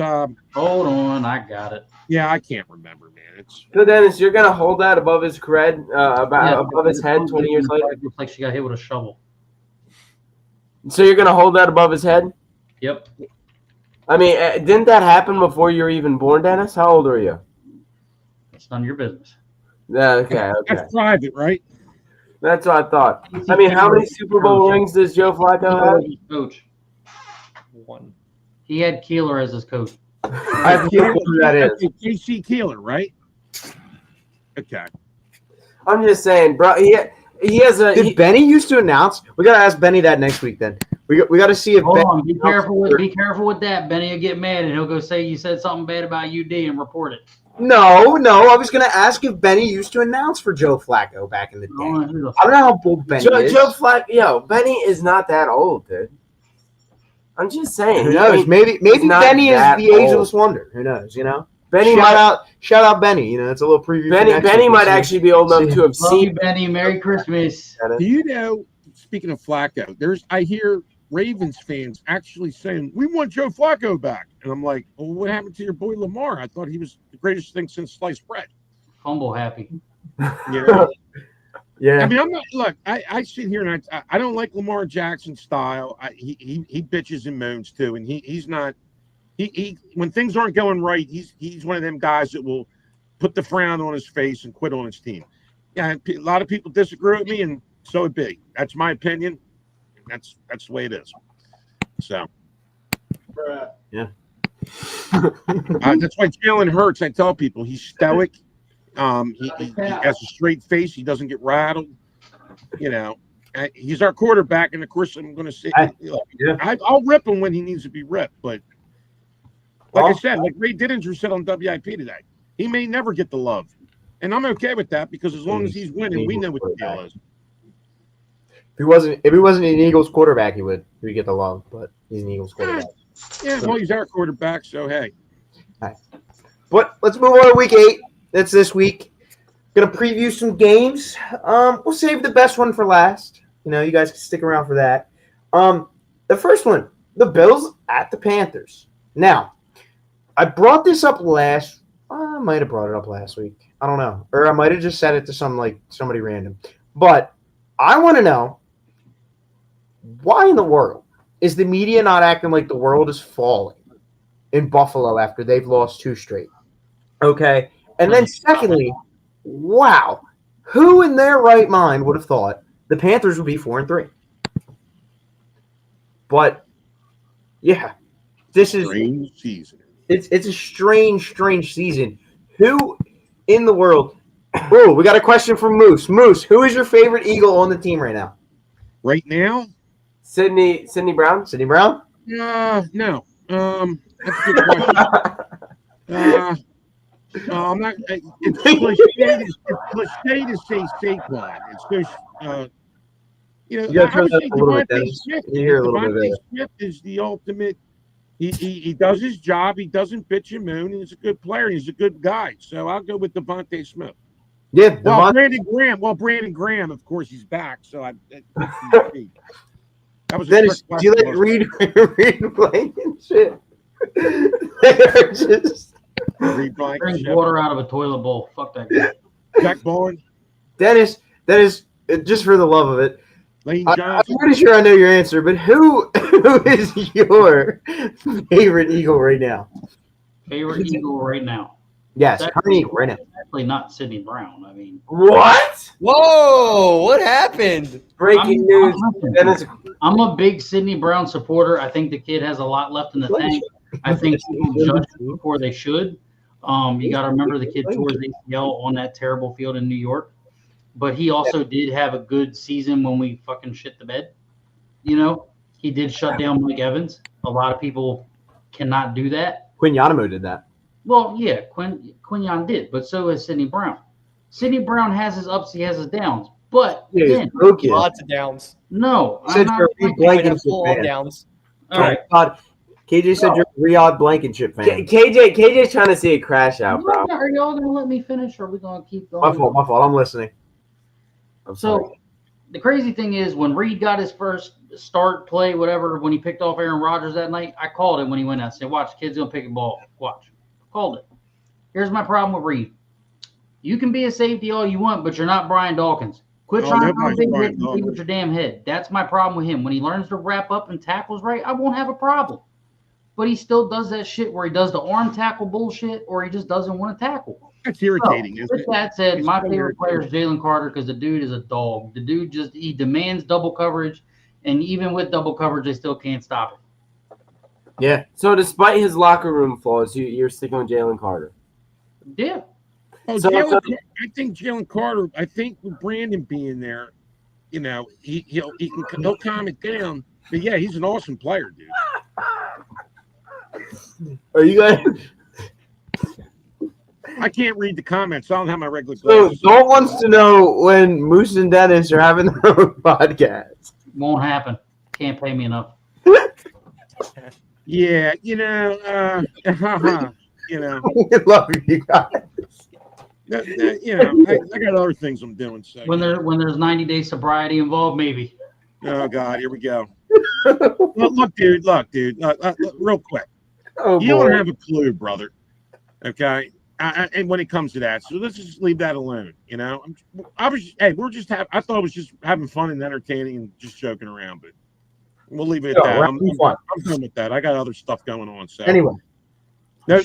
Hold on, I got it. yeah, I can't remember, man. So Dennis, you're gonna hold that above his cred, above his head 20 years later. Looks like she got hit with a shovel. So you're gonna hold that above his head? Yep. I mean, didn't that happen before you were even born, Dennis? How old are you? It's none of your business. Yeah, okay. That's private, right? That's what I thought. I mean, how many Super Bowl rings does Joe Flacco have? Coach. 1. He had Keeler as his coach. I have no clue who that is. KC Keeler, right? Okay. I'm just saying, bro. He has a. Did Benny used to announce? We got to ask Benny that next week then. We got to see if Hold Benny on, be careful with that. Benny will get mad and he'll go say you said something bad about UD and report it. No. I was going to ask if Benny used to announce for Joe Flacco back in the day. I don't know how old Benny is. Joe Flacco, Benny is not that old, dude. I'm just saying. Who knows? Maybe Benny is the ageless wonder. Who knows? You know. Benny shout out Benny. You know, it's a little preview. Benny might actually be old enough to have Love seen you, Benny. Merry Christmas. Do you know? Speaking of Flacco, I hear Ravens fans actually saying we want Joe Flacco back, and I'm like, well, what happened to your boy Lamar? I thought he was the greatest thing since sliced bread. Humble happy. You know? Yeah. I mean, I'm not. Look, I sit here and I don't like Lamar Jackson's style. He bitches and moans too, and he's not. He when things aren't going right, he's one of them guys that will put the frown on his face and quit on his team. Yeah, a lot of people disagree with me, and so it be. That's my opinion. That's the way it is. So, yeah. That's why Jalen Hurts. I tell people he's stoic. He has a straight face. He doesn't get rattled. You know, he's our quarterback, and of course, I'm going to say I'll rip him when he needs to be ripped. But like I said, like Ray Didinger said on WIP today, he may never get the love, and I'm okay with that because as long as he's winning, we know what the deal is. If he wasn't an Eagles quarterback, he would get the love. But he's an Eagles quarterback. Yeah, well, he's our quarterback, so hey. All right. But let's move on to week 8. That's this week. Gonna preview some games. We'll save the best one for last. You know, you guys can stick around for that. The first one, the Bills at the Panthers. Now, I brought this up I might have brought it up last week. I don't know. Or I might have just said it to somebody random. But I want to know, why in the world is the media not acting like the world is falling in Buffalo after they've lost 2 straight? Okay. And then secondly, wow, who in their right mind would have thought the Panthers would be 4-3? But yeah, this is Strange season. it's a strange season. Who in the world? Oh, we got a question from Moose. Moose, who is your favorite Eagle on the team right now? Right now, Sydney Brown. Sydney Brown? no. That's a good question. No, I'm not. It's cliche to say Saquon. It's just, You gotta turn that up a little bit, Devontae Dennis. Smith. You hear a little bit Devontae better. Smith is the ultimate. He does his job. He doesn't bitch and moon. He's a good player. He's a good guy. So I'll go with Devontae Smith. Yeah, Well, Devontae. Brandon Graham, of course, he's back. So that was a Dennis, quick do you like question. read playing and shit? They are just Reed Blank, Drink water out of a toilet bowl. Fuck that guy. Jack Bowen, Dennis, just for the love of it. Lane I'm Johnson. pretty sure I know your answer, but who is your favorite Eagle right now? Favorite Eagle right now. Yes, That's current Eagle right now. Actually, not Sydney Brown. I mean, What? Whoa! What happened? Breaking news. Dennis. I'm a big Sydney Brown supporter. I think the kid has a lot left in the tank. I think people judge him before they should. You got to remember the kid tore his ACL on that terrible field in New York. But he also did have a good season when we fucking shit the bed. You know, he did shut down Mike Evans. A lot of people cannot do that. Quinn did that. Well, yeah, Quinyon did, but so has Sydney Brown. Sydney Brown has his ups, he has his downs. But Yeah, again, broken. Lots of downs. no, Said I'm you're not. a Blankenship Might have full-on fan. downs. All right. God, KJ said you're a Riyadh Blankenship fan. KJ's trying to see a crash out, bro. Are y'all gonna let me finish, or are we gonna keep going? My fault. I'm listening. I'm sorry. So the crazy thing is, when Reed got his first start, play, whatever, when he picked off Aaron Rodgers that night, I called him when he went out. I said, "Watch, kid's gonna pick a ball. Watch." Called it. Here's my problem with Reed. You can be a safety all you want, but you're not Brian Dawkins. Quit trying to nobody's big Brian hit and play Dawkins. with your damn head. That's my problem with him. When he learns to wrap up and tackles right, I won't have a problem. But he still does that shit where he does the arm tackle bullshit, or he just doesn't want to tackle. That's irritating, So, isn't with it? that said, It's my so favorite player is Jalen Carter because the dude is a dog. The dude he demands double coverage, and even with double coverage, they still can't stop it. Yeah. So despite his locker room flaws, you're sticking with Jalen Carter. Yeah. Oh, So- I think Jalen Carter. I think with Brandon being there, you know, he'll calm it down. But yeah, he's an awesome player, dude. Are you guys? I can't read the comments. I don't have my regular So glasses. Dole wants to know when Moose and Dennis are having their own podcast. Won't happen. Can't pay me enough. Yeah, you know, you know, We love you guys. you know, I got other things I'm doing. So When there's 90-day sobriety involved, maybe. oh God, here we go. Look, dude, real quick. Oh You don't boy. have a clue, brother. Okay. And when it comes to that, so let's just leave that alone. You know, I thought it was just having fun and entertaining and just joking around, but we'll leave it at that. we're I'm done with that. I got other stuff going on. So Anyway, no.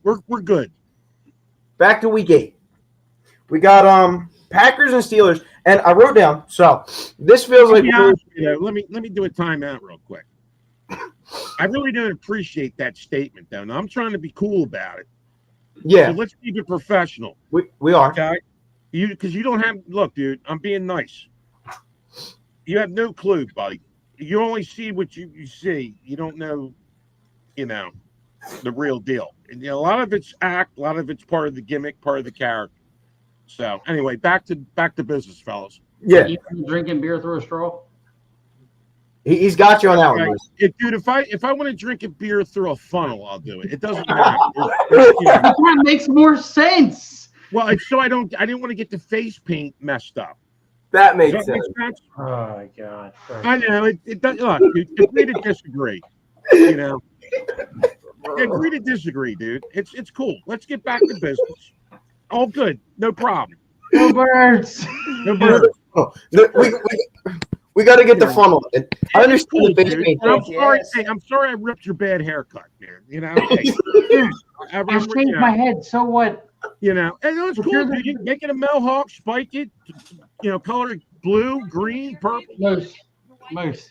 We're good. back to week 8. We got Packers and Steelers, and I wrote down. So this feels like Yeah, let me do a timeout real quick. I really don't appreciate that statement, though. Now I'm trying to be cool about it. yeah, So let's keep it professional. we are. Okay, because you don't have look, dude. I'm being nice. You have no clue, buddy. You only see what you see. You don't know, you know, the real deal. And a lot of it's act, a lot of it's part of the gimmick, part of the character. So anyway, back to business, fellas. Yeah, You drinking beer through a straw? he's got you on that one. Right. Moose. Dude, if I want to drink a beer through a funnel, I'll do it. It doesn't matter. You know. That makes more sense. Well, it's so I didn't want to get the face paint messed up. That Does makes that make sense. sense? Oh my god. I know it does. Look, dude, agree to disagree. You know, agree to disagree, dude. It's cool. Let's get back to business. All good, no problem. No birds. No birds. Oh, we got to get the funnel. And I understand Cool, the face dude. paint. I'm thing. sorry. Yes. Hey, I'm sorry I ripped your bad haircut, man. You know, hey, I've changed my head. So what? You know, and it's If cool. you're the- You can make it a mohawk, spike it, you know, color it blue, green, purple. Moose.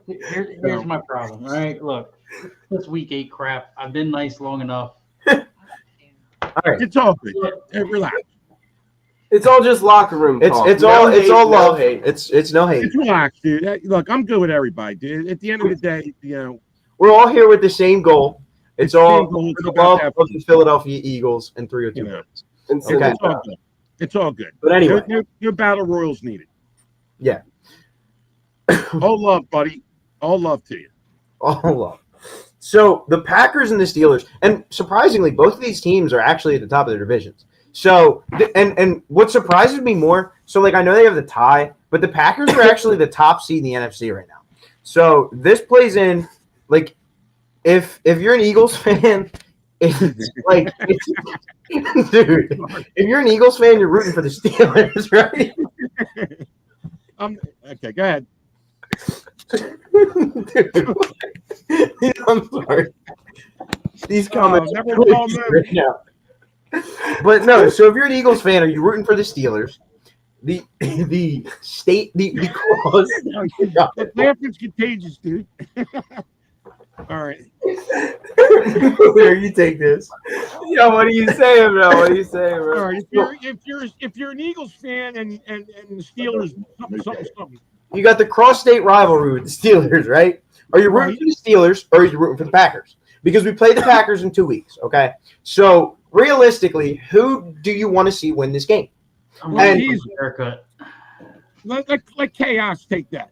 Here's my problem. All right, look, this week 8 crap. I've been nice long enough. All right. It's all good. Hey, relax. It's all just locker room talk. It's No all hate, love. No hate. It's no hate. It's relaxed, dude. Hey, look, I'm good with everybody, dude. At the end of the day, We're all here with the same goal. It's all Same goal. for the love of the Philadelphia Eagles and 302 You know. Birds. And so Okay. It's all good. It's all good. But anyway, Your battle royals needed. yeah. All love, buddy. All love to you. All love. So the Packers and the Steelers, and surprisingly, both of these teams are actually at the top of their divisions. So, and what surprises me more, so like I know they have the tie, but the Packers are actually the top seed in the NFC right now. So this plays in, like, if you're an Eagles fan, it's like, dude, if you're an Eagles fan, you're rooting for the Steelers, right? Okay, go ahead. Dude, I'm sorry. These comments never are really call me. right now. But no, so if you're an Eagles fan, are you rooting for the Steelers? The cross. The laughing's contagious, dude. All right. Here, you take this. Yo, what are you saying, bro? What are you saying, bro? All right. If you're an Eagles fan and the Steelers, something. You got the cross-state rivalry with the Steelers, right? Are you rooting for the Steelers or are you rooting for the Packers? Because we play the Packers in 2 weeks, okay? So realistically, who do you want to see win this game? I'm And- going to haircut. Let chaos take that.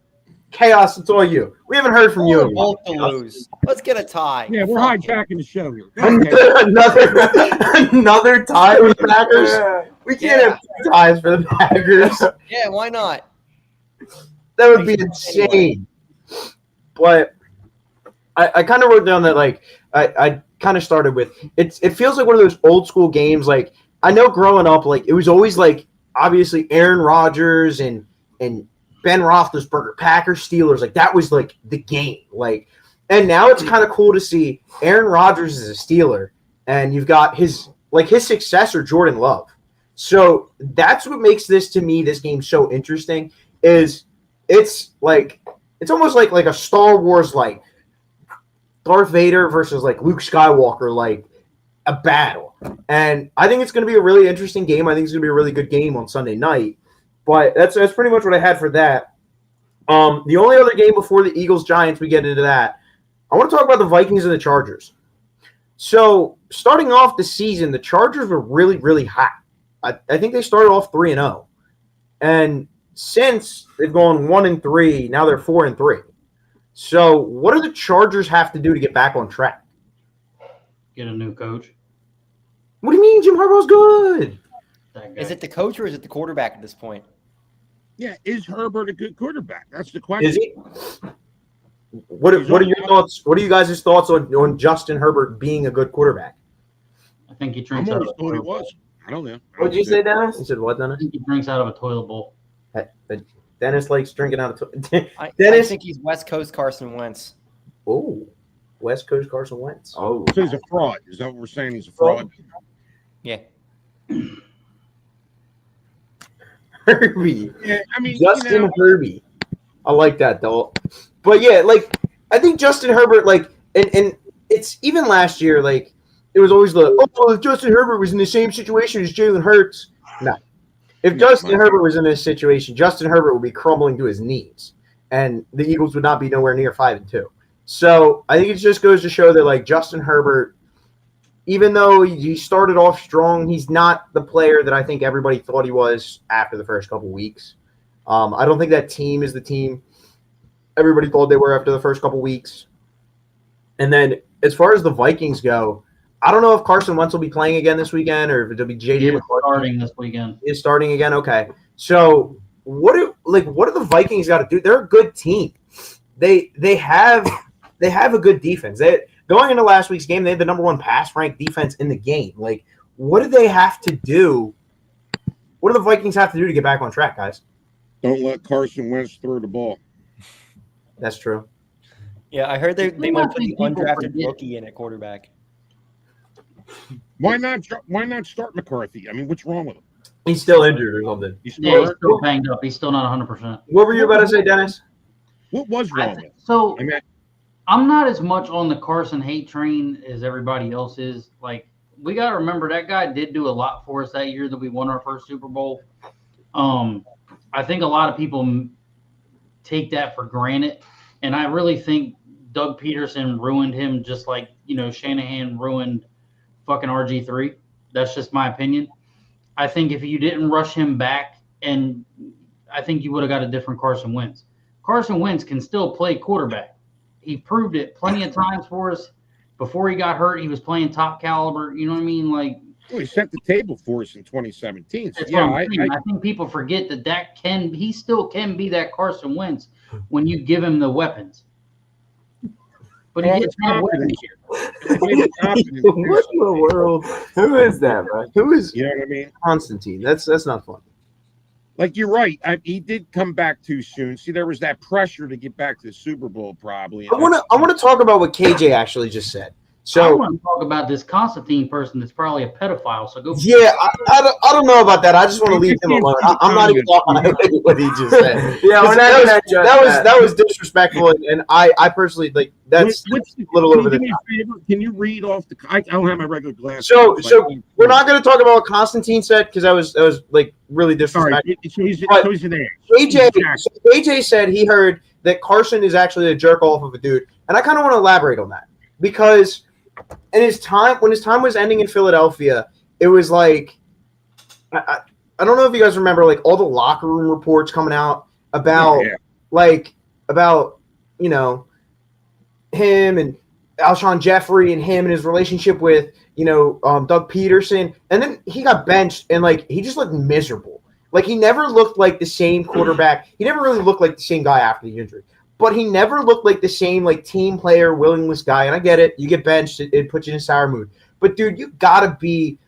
Chaos, it's all you. We haven't heard from you. We're both to lose. Let's get a tie. Yeah, we're hijacking the show here. Another tie with the Packers? We can't have two ties for the Packers. Yeah, why not? That would be insane. But I kind of wrote down that, like, I kind of started with, it feels like one of those old school games. Like, I know growing up, like, it was always, like, obviously Aaron Rodgers and Ben Roethlisberger, Packers, Steelers. Like, that was, like, the game. Like, and now it's kind of cool to see Aaron Rodgers as a Steeler, and you've got his successor, Jordan Love. So that's what makes this game so interesting is it's almost like a Star Wars, like Darth Vader versus like Luke Skywalker, like a battle. And I think it's going to be a really interesting game. I think it's going to be a really good game on Sunday night. But that's pretty much what I had for that. The only other game before the Eagles-Giants, we get into that, I want to talk about the Vikings and the Chargers. So starting off the season, the Chargers were really, really hot. I think they started off 3-0. And since they've gone 1-3, now they're 4-3. So what do the Chargers have to do to get back on track? Get a new coach. What do you mean Jim Harbaugh's good? That guy. Is it the coach or is it the quarterback at this point? Yeah, is Herbert a good quarterback? That's the question. Is he? What are your thoughts? What are you guys' thoughts on Justin Herbert being a good quarterback? I think he I drinks out always of a thought he toilet bowl. was. I don't know. What'd you say, He Dennis? said what, I Dennis? think he drinks out of a toilet bowl. Dennis likes drinking out of I Dennis. think he's West Coast Carson Wentz. Oh, West Coast Carson Wentz. Oh, So he's a fraud. Is that what we're saying? He's a fraud. Yeah. Herbie. Yeah, I mean, Justin Herbie. I like that though. But yeah, like I think Justin Herbert, like, and it's even last year, like it was always if Justin Herbert was in the same situation as Jalen Hurts. No. If Justin Herbert was in this situation, Justin Herbert would be crumbling to his knees, and the Eagles would not be nowhere near 5-2. So I think it just goes to show that, like, Justin Herbert, even though he started off strong, he's not the player that I think everybody thought he was after the first couple weeks. I don't think that team is the team everybody thought they were after the first couple weeks. And then as far as the Vikings go, I don't know if Carson Wentz will be playing again this weekend or if it'll be He J.J. is McCarthy starting this weekend. is starting again. Okay, so what do the Vikings got to do? They're a good team. They have a good defense. Going into last week's game, they had the number one pass ranked defense in the game. Like, what do they have to do? What do the Vikings have to do to get back on track, guys? Don't let Carson Wentz throw the ball. That's true. Yeah, I heard they might put the People undrafted forget. rookie in at quarterback. Why not start McCarthy? I mean, what's wrong with him? He's still injured or something. He's Yeah, he's smart. still banged up. He's still not 100%. What were you about to say, Dennis? What was wrong with him? So I mean, I'm not as much on the Carson hate train as everybody else is. Like, we got to remember that guy did do a lot for us that year that we won our first Super Bowl. I think a lot of people take that for granted, and I really think Doug Peterson ruined him just like, Shanahan ruined fucking RG3. That's just my opinion. I think if you didn't rush him back, and I think you would have got a different Carson Wentz. Carson Wentz can still play quarterback. He proved it plenty of times for us. Before he got hurt, he was playing top caliber. You know what I mean? Like, well, he set the table for us in 2017. So, that's yeah, what I'm saying. I think people forget that he still can be that Carson Wentz when you give him the weapons. But he gets no weapons here. What in the world? Who is that, man? Who is You know what I mean? Constantine? That's not fun. Like, you're right. He did come back too soon. See, there was that pressure to get back to the Super Bowl, probably. I want to talk about what KJ actually just said. I So want to talk about this Constantine person that's probably a pedophile. So go. yeah, I don't know about that. I just want to leave him alone. I'm not even talking about what he just said. Yeah, we're not gonna judge that was disrespectful, and I personally like that's a little over the top. Can you read off the? I don't have my regular glasses. So we're not going to talk about what Constantine said because that was like really disrespectful. Sorry, so he's an ass. AJ said he heard that Carson is actually a jerk off of a dude, and I kind of want to elaborate on that because when his time was ending in Philadelphia, it was like I don't know if you guys remember like all the locker room reports coming out about him and Alshon Jeffrey and him and his relationship with Doug Peterson, and then he got benched and like he just looked miserable. Like he never looked like the same quarterback. He never really looked like the same guy after the injury. But he never looked like the same like team player, willingness guy. And I get it. You get benched, it puts you in a sour mood. But dude, you gotta be,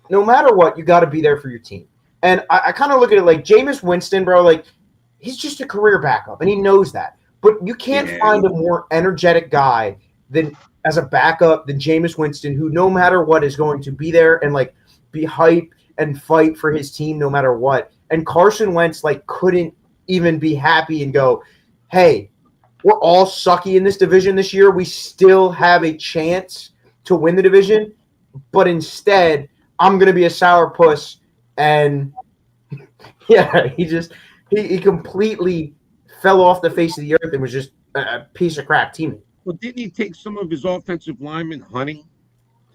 no matter what, you gotta be there for your team. And I kind of look at it like Jameis Winston, bro. Like he's just a career backup, and he knows that. But you can't find a more energetic guy than as a backup than Jameis Winston, who no matter what is going to be there and like be hype and fight for his team no matter what. And Carson Wentz like couldn't even be happy and go, hey, we're all sucky in this division this year. We still have a chance to win the division, but instead I'm going to be a sourpuss. And yeah, he completely fell off the face of the earth and was just a piece of crap teammate. Well, didn't he take some of his offensive linemen hunting?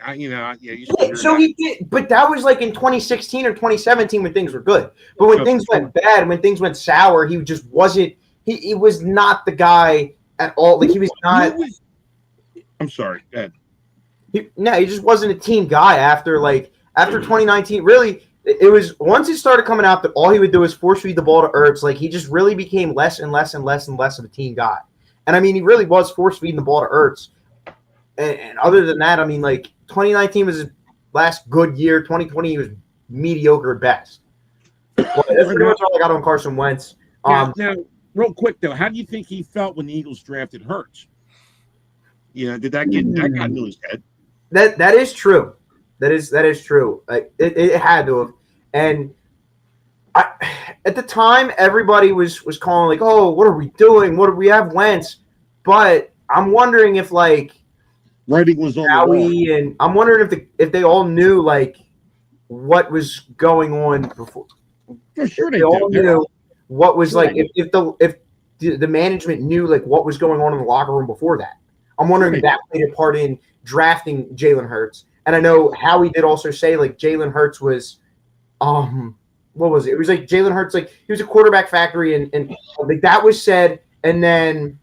So he did, but that was like in 2016 or 2017 when things were good. But when things went bad, when things went sour, he just wasn't. He was not the guy at all. Like he was not. I'm sorry. Go ahead. He just wasn't a team guy after 2019. Really, it was once it started coming out that all he would do is force feed the ball to Ertz. Like he just really became less and less and less and less of a team guy. And I mean, he really was force feeding the ball to Ertz. And other than that, I mean, like 2019 was his last good year. 2020 he was mediocre at best. Well, that's pretty much all I got on Carson Wentz. Now, real quick though, how do you think he felt when the Eagles drafted Hurts? Did that got into his head? That is true. That is true. It had to have. And at the time, everybody was calling like, "Oh, what are we doing? What do we have Wentz?" But I'm wondering if like writing was on Howie, and I'm wondering if they all knew like what was going on before. For sure, they all knew what was like. If the management knew like what was going on in the locker room before that, I'm wondering if that played a part in drafting Jalen Hurts. And I know Howie did also say like Jalen Hurts was, what was it? It was like Jalen Hurts, like he was a quarterback factory, and like that was said, and then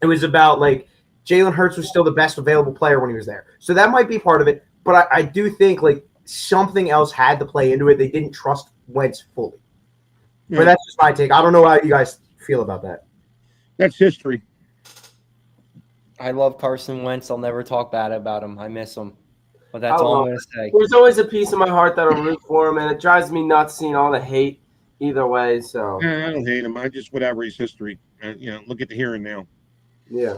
it was about like Jalen Hurts was still the best available player when he was there. So that might be part of it, but I do think like something else had to play into it. They didn't trust Wentz fully. Yeah. But that's just my take. I don't know how you guys feel about that. That's history. I love Carson Wentz. I'll never talk bad about him. I miss him. But that's all I'm going to say. There's always a piece of my heart that'll root for him, and it drives me nuts seeing all the hate either way. So I don't hate him. I just whatever his history. Look at the here and now. Yeah.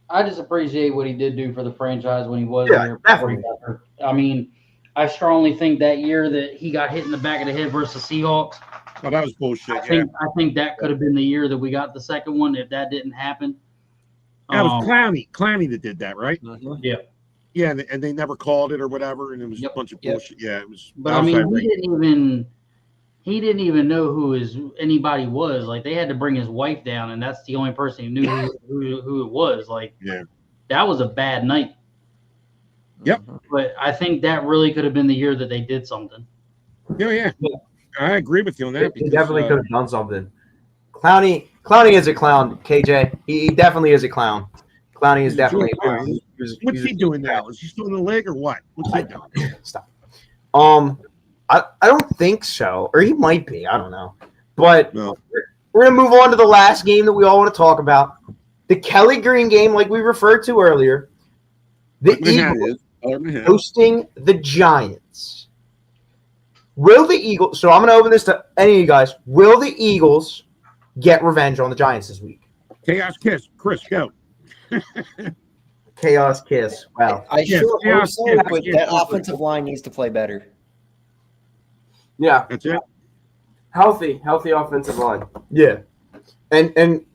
I just appreciate what he did do for the franchise when he was there. Definitely. I mean, I strongly think that year that he got hit in the back of the head versus the Seahawks, Oh, that was bullshit. I think that could have been the year that we got the second one if that didn't happen. That was Clowney that did that, right? Yeah. Yeah, and they never called it or whatever, and it was a bunch of bullshit. Yeah, it was. But I mean, he didn't even know anybody was. Like, they had to bring his wife down, and that's the only person who knew who it was. Like, that was a bad night. Yep. But I think that really could have been the year that they did something. Yeah. I agree with you on that. He definitely could have done something. Clowney is a clown, KJ. He definitely is a clown. Clowney is definitely a clown. What's he doing now? Is he still in the league or what? What's he doing? Stop. I don't think so. Or he might be. I don't know. But we're going to move on to the last game that we all want to talk about. The Kelly Green game, like we referred to earlier. The Eagles hosting the Giants. Will the Eagles – so I'm going to open this to any of you guys. Will the Eagles get revenge on the Giants this week? Chaos Kiss. Chris, go. Chaos Kiss. Wow. I sure hope so, but that offensive line needs to play better. Yeah. That's it. Healthy offensive line. Yeah. And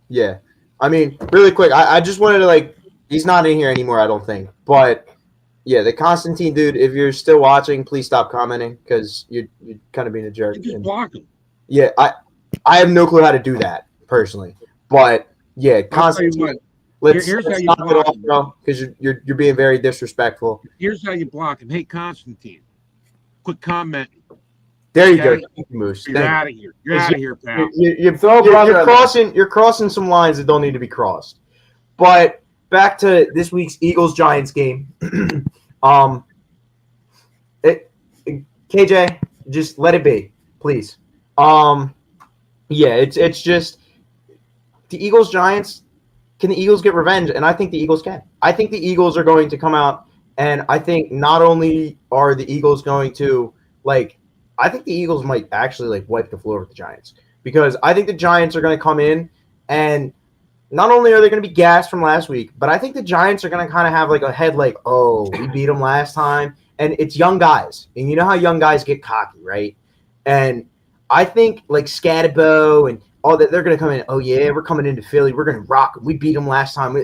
yeah. I mean, really quick, I just wanted to, he's not in here anymore, I don't think. But, yeah, the Constantine dude, if you're still watching, please stop commenting because you're kind of being a jerk. Just block him. Yeah, I have no clue how to do that, personally. But, yeah, Constantine, let's knock it off, bro, because you're being very disrespectful. Here's how you block him. Hey, Constantine, quit commenting. There you go, Moose. You're out of here. You're out of here, pal. You're crossing some lines that don't need to be crossed. But back to this week's Eagles-Giants game. KJ, just let it be, please. Yeah, it's just the Eagles-Giants. Can the Eagles get revenge? And I think the Eagles can. I think the Eagles are going to come out, and I think not only are the Eagles going to I think the Eagles might actually wipe the floor with the Giants because I think the Giants are going to come in and not only are they going to be gassed from last week, but I think the Giants are going to kind of have a head oh, we beat them last time. And it's young guys. And you know how young guys get cocky, right? And I think Scatabo and all that, they're going to come in, oh, yeah, we're coming into Philly. We're going to rock them. We beat them last time.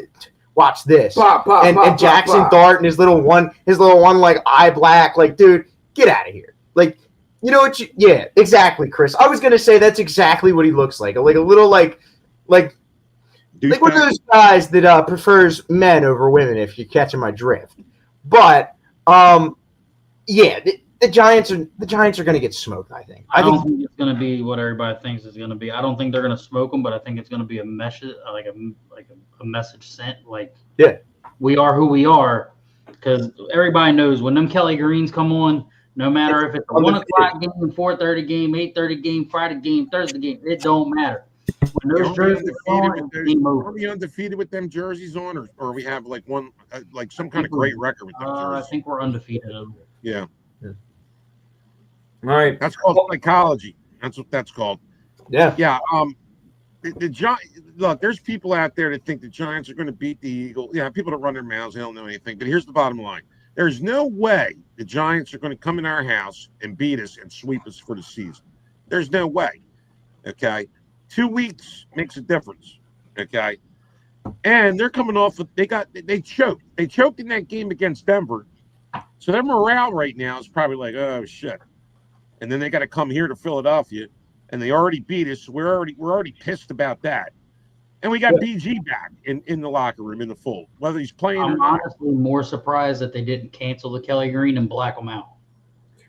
Watch this. And Jackson Dart and his little one eye black. Dude, get out of here. You know what? Yeah, exactly, Chris. I was gonna say that's exactly what he looks like. A little like one of those guys that prefers men over women. If you're catching my drift, but yeah, the Giants are gonna get smoked. I think. I don't think it's gonna be what everybody thinks it's gonna be. I don't think they're gonna smoke them, but I think it's gonna be a message, a message sent. We are who we are, because everybody knows when them Kelly Greens come on. No matter if it's a 1 o'clock game, 4:30 game, 8:30 game, Friday game, Thursday game, it don't matter. When those jerseys are we undefeated with them jerseys on, or we have some kind of great record with them jerseys? I think we're undefeated. Yeah. All right. That's called psychology. That's what that's called. Yeah. Yeah. The Giants. Look, there's people out there that think the Giants are going to beat the Eagles. Yeah, people that run their mouths, they don't know anything. But here's the bottom line. There's no way the Giants are going to come in our house and beat us and sweep us for the season. There's no way. Okay. 2 weeks makes a difference. Okay. And they're coming off of, they choked. They choked in that game against Denver. So their morale right now is probably oh shit. And then they got to come here to Philadelphia and they already beat us. So we're already pissed about that. And we got BG back in the locker room, in the fold, whether he's playing or not. I'm honestly more surprised that they didn't cancel the Kelly Green and black them out.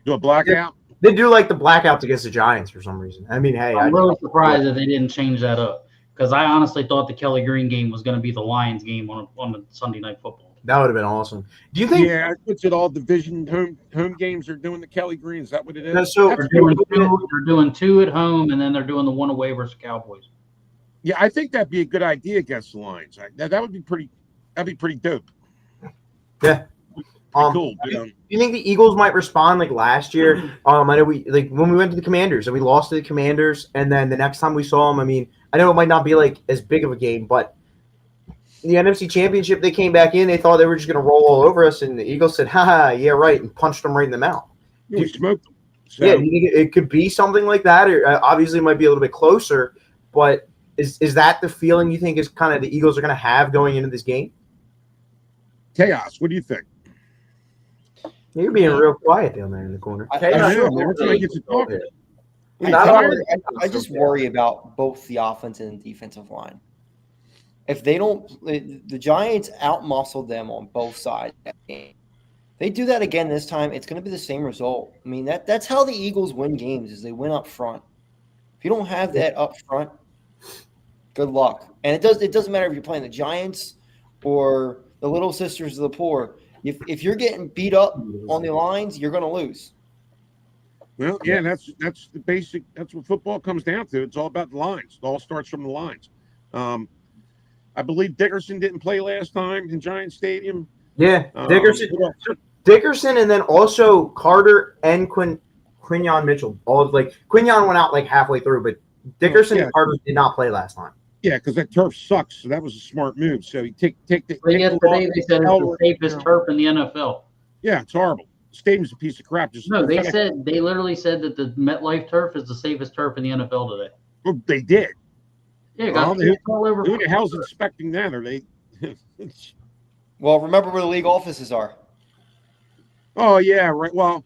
Do a blackout? They do the blackouts against the Giants for some reason. I mean, hey. I'm really surprised that they didn't change that up because I honestly thought the Kelly Green game was going to be the Lions game on the Sunday Night Football. That would have been awesome. Do you think? Yeah, it's at all division home games are doing the Kelly Green. Is that what it is? No, so they're doing 2 at home, and then they're doing the 1 away versus Cowboys. Yeah, I think that'd be a good idea against the Lions. That would be pretty. That'd be pretty dope. Yeah. Cool. Do you think the Eagles might respond like last year? I know when we went to the Commanders and we lost to the Commanders, and then the next time we saw them, I mean, I know it might not be as big of a game, but the NFC Championship, they came back in, they thought they were just going to roll all over us, and the Eagles said, "Ha, yeah, right," and punched them right in the mouth. We smoked them. So, Yeah, do you think it could be something like that? Or obviously, it might be a little bit closer, but is that the feeling you think is kind of the Eagles are going to have going into this game? chaos. What do you think? You're being real quiet down there in the corner. I, Okay, I'm not sure man. we'll We're trying to be- get you talking. I, Not I- only- I just worry about both the offensive and defensive line. If they don't, the Giants outmuscled them on both sides of that game. They do that again this time, it's going to be the same result. I mean, that's how the Eagles win games is they win up front. If you don't have that up front, good luck. And it doesn't matter if you're playing the Giants or the Little Sisters of the Poor. If you're getting beat up on the lines, you're going to lose. Well, yeah, that's the basic. That's what football comes down to. It's all about the lines. It all starts from the lines. I believe Dickerson didn't play last time in Giant Stadium. Yeah, Um, Dickerson, and then also Carter and Quinyon Mitchell. Quinyon went out like halfway through, but Dickerson and Carter did not play last time. Yeah, because that turf sucks. So that was a smart move. So you take the. But yesterday they said it's the safest turf in the NFL. Yeah, it's horrible. Stadium's a piece of crap. No, they literally said that the MetLife turf is the safest turf in the NFL today. Well, they did. Yeah, got all over. Who the hell's inspecting that? Are they? Well, remember where the league offices are. Oh yeah, right. Well,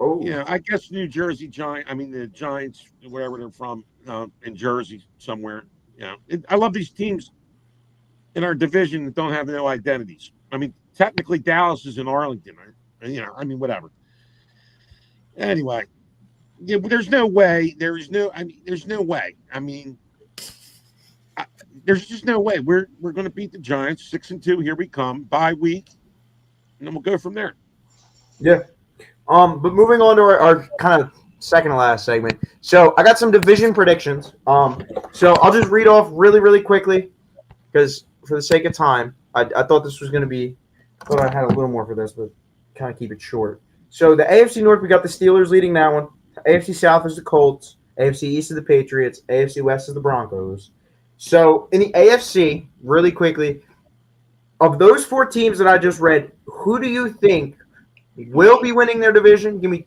Oh, yeah, I guess New Jersey the Giants, wherever they're from, in Jersey somewhere. Yeah, I love these teams in our division that don't have no identities. I mean, technically Dallas is in Arlington. Whatever. Anyway, yeah, there's no way. There's no way. I mean, there's just no way. We're going to beat the Giants 6-2. Here we come. Bye week, and then we'll go from there. Yeah. But moving on to our kind of second to last segment. So I got some division predictions. So I'll just read off really, really quickly because for the sake of time, I thought this was going to be. I thought I had a little more for this, but kind of keep it short. So the AFC North, we got the Steelers leading that one. AFC South is the Colts. AFC East is the Patriots. AFC West is the Broncos. So in the AFC, really quickly, of those four teams that I just read, who do you think will be winning their division? Give me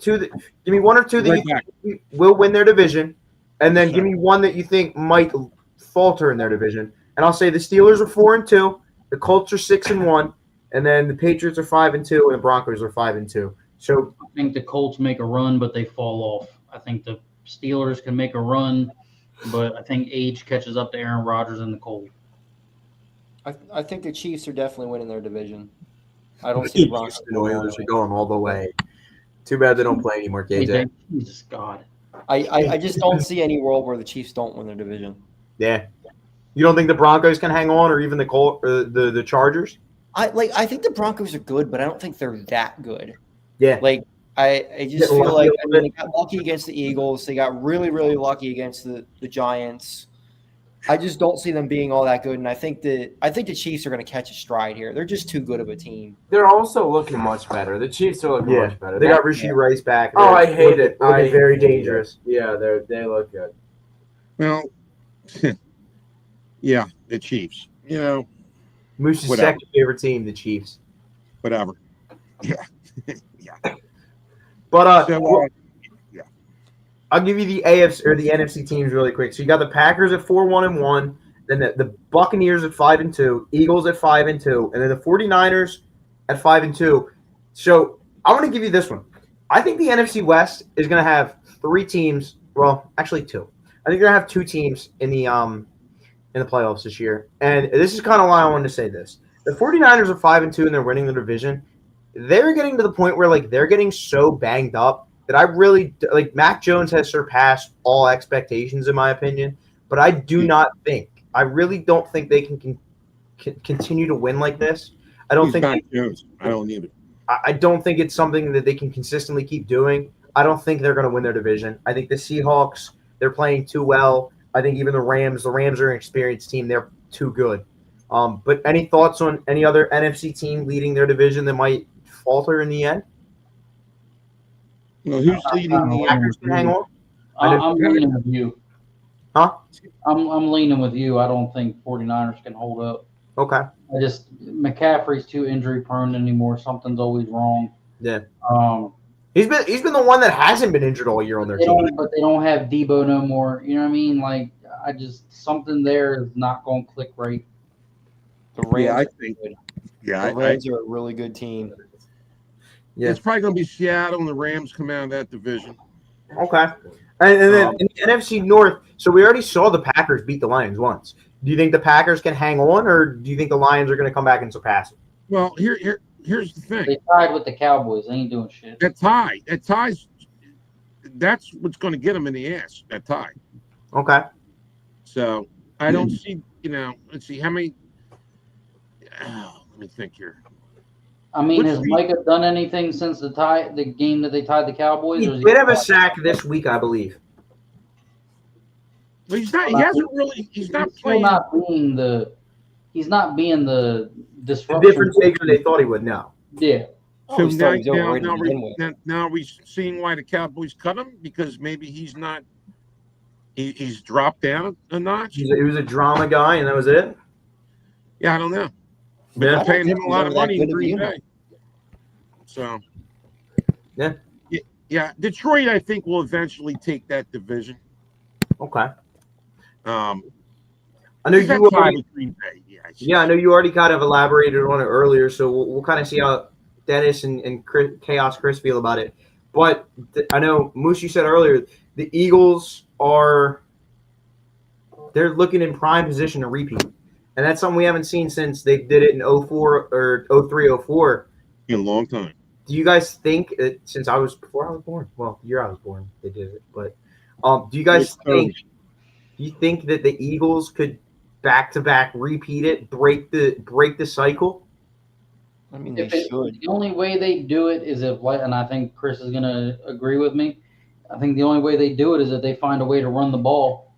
one or two that you think will win their division, and then give me one that you think might falter in their division. And I'll say the Steelers are 4-2, the Colts are 6-1, and then the Patriots are 5-2, and the Broncos are 5-2. So I think the Colts make a run, but they fall off. I think the Steelers can make a run, but I think age catches up to Aaron Rodgers and the Colts. I think the Chiefs are definitely winning their division. I don't see the Broncos. the Oilers are going all the way. Too bad they don't play anymore, KJ. Jesus God. I just don't see any world where the Chiefs don't win their division. Yeah. You don't think the Broncos can hang on, or even the Chargers? I think the Broncos are good, but I don't think they're that good. Yeah. I just feel like they got lucky against the Eagles. They got really, really lucky against the Giants. I just don't see them being all that good, and I think the Chiefs are going to catch a stride here. They're just too good of a team. they're also looking much better. The Chiefs are looking much better. They got Rasheed Rice back. Oh, I hate it. Looking very dangerous. Yeah, they look good. Well, yeah, the Chiefs. Moose's Whatever. second favorite team, the Chiefs. Whatever. Yeah. But Yeah. I'll give you the AFC or the NFC teams really quick. So you got the Packers at 4-1-1, then the Buccaneers at 5-2, Eagles at 5-2, and then the 49ers at 5-2. So I want to give you this one. I think the NFC West is going to have three teams. Well, actually two. I think they're going to have two teams in the playoffs this year. And this is kind of why I wanted to say this. The 49ers are 5-2 and they're winning the division. They're getting to the point where they're getting so banged up that I really Mac Jones has surpassed all expectations in my opinion, but I really don't think they can continue to win like this. I don't think Mac Jones. I don't either. I don't think it's something that they can consistently keep doing. I don't think they're going to win their division. I think the Seahawks, they're playing too well. I think even the Rams are an experienced team. They're too good. But any thoughts on any other NFC team leading their division that might falter in the end? Well, who's leading the Packers can hang on? I'm leaning with you. Huh? I'm leaning with you. I don't think 49ers can hold up. Okay. McCaffrey's too injury prone anymore. Something's always wrong. Yeah. He's been the one that hasn't been injured all year on their team. But they don't have Debo no more. You know what I mean? Like, something there is not going to click right. The Rams, Yeah, I think. Yeah, the Rams are a really good team. Yeah. It's probably going to be Seattle and the Rams come out of that division. Okay. And then in the NFC North, so we already saw the Packers beat the Lions once. Do you think the Packers can hang on, or do you think the Lions are going to come back and surpass them? Well, here's the thing. They tied with the Cowboys. They ain't doing shit. That ties. That's what's going to get them in the ass. That tie. Okay. So I don't see. Let's see how many. Let me think here. I mean, has Micah done anything since the game that they tied the Cowboys? He did have a sack this week, I believe. But he's not. He hasn't really. He's not playing. He's not being the disruption. The difference maker they thought he would. No. Yeah. So He thought he was overrated to begin with. now are we seeing why the Cowboys cut him? Because maybe he's not. He's dropped down a notch. He was a drama guy, and that was it. Yeah, I don't know. But Yeah. they're paying him a lot of money in Good to Green begin Bay. So. Yeah. Yeah, Detroit, I think, will eventually take that division. Okay. I I know you already. Green Bay. Yeah, I know you already kind of elaborated on it earlier, so we'll kind of see how Dennis and Chaos Chris feel about it. But I know, Moose, you said earlier, the Eagles they're looking in prime position to repeat. And that's something we haven't seen since they did it in 04 or 03, 04. In a long time. Do you guys think, before I was born, well, the year I was born, they did it, but do you guys think that the Eagles could back-to-back repeat it, break the cycle? I mean, they should. The only way they do it is and I think Chris is going to agree with me, I think the only way they do it is if they find a way to run the ball.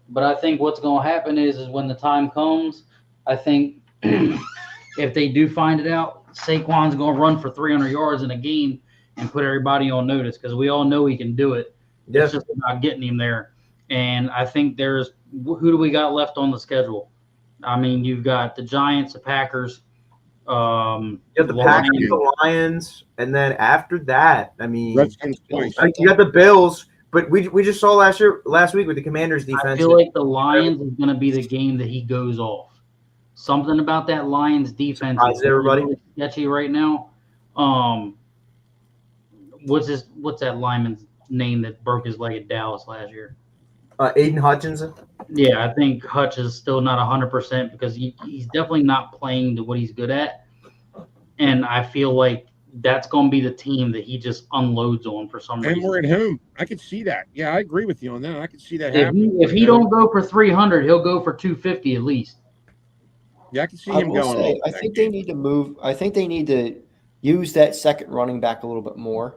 But I think what's going to happen is when the time comes, I think if they do find it out, Saquon's going to run for 300 yards in a game and put everybody on notice because we all know he can do it. Yes. It's just about getting him there. And I think who do we got left on the schedule? I mean, you've got the Giants, the Packers. You have the Packers, the Lions, and then after that, I mean, you got the Bills. But we just saw last week with the Commanders' defense. I feel like the Lions is going to be the game that he goes off. Something about that Lions defense is really sketchy right now. What's that lineman's name that broke his leg at Dallas last year? Aiden Hutchinson. Yeah, I think Hutch is still not 100% because he's definitely not playing to what he's good at. And I feel like that's going to be the team that he just unloads on for some reason. And we're at home. I could see that. Yeah, I agree with you on that. I could see that happening. If he don't go for 300, he'll go for 250 at least. Yeah, I can see him going. I think they need to move. I think they need to use that second running back a little bit more.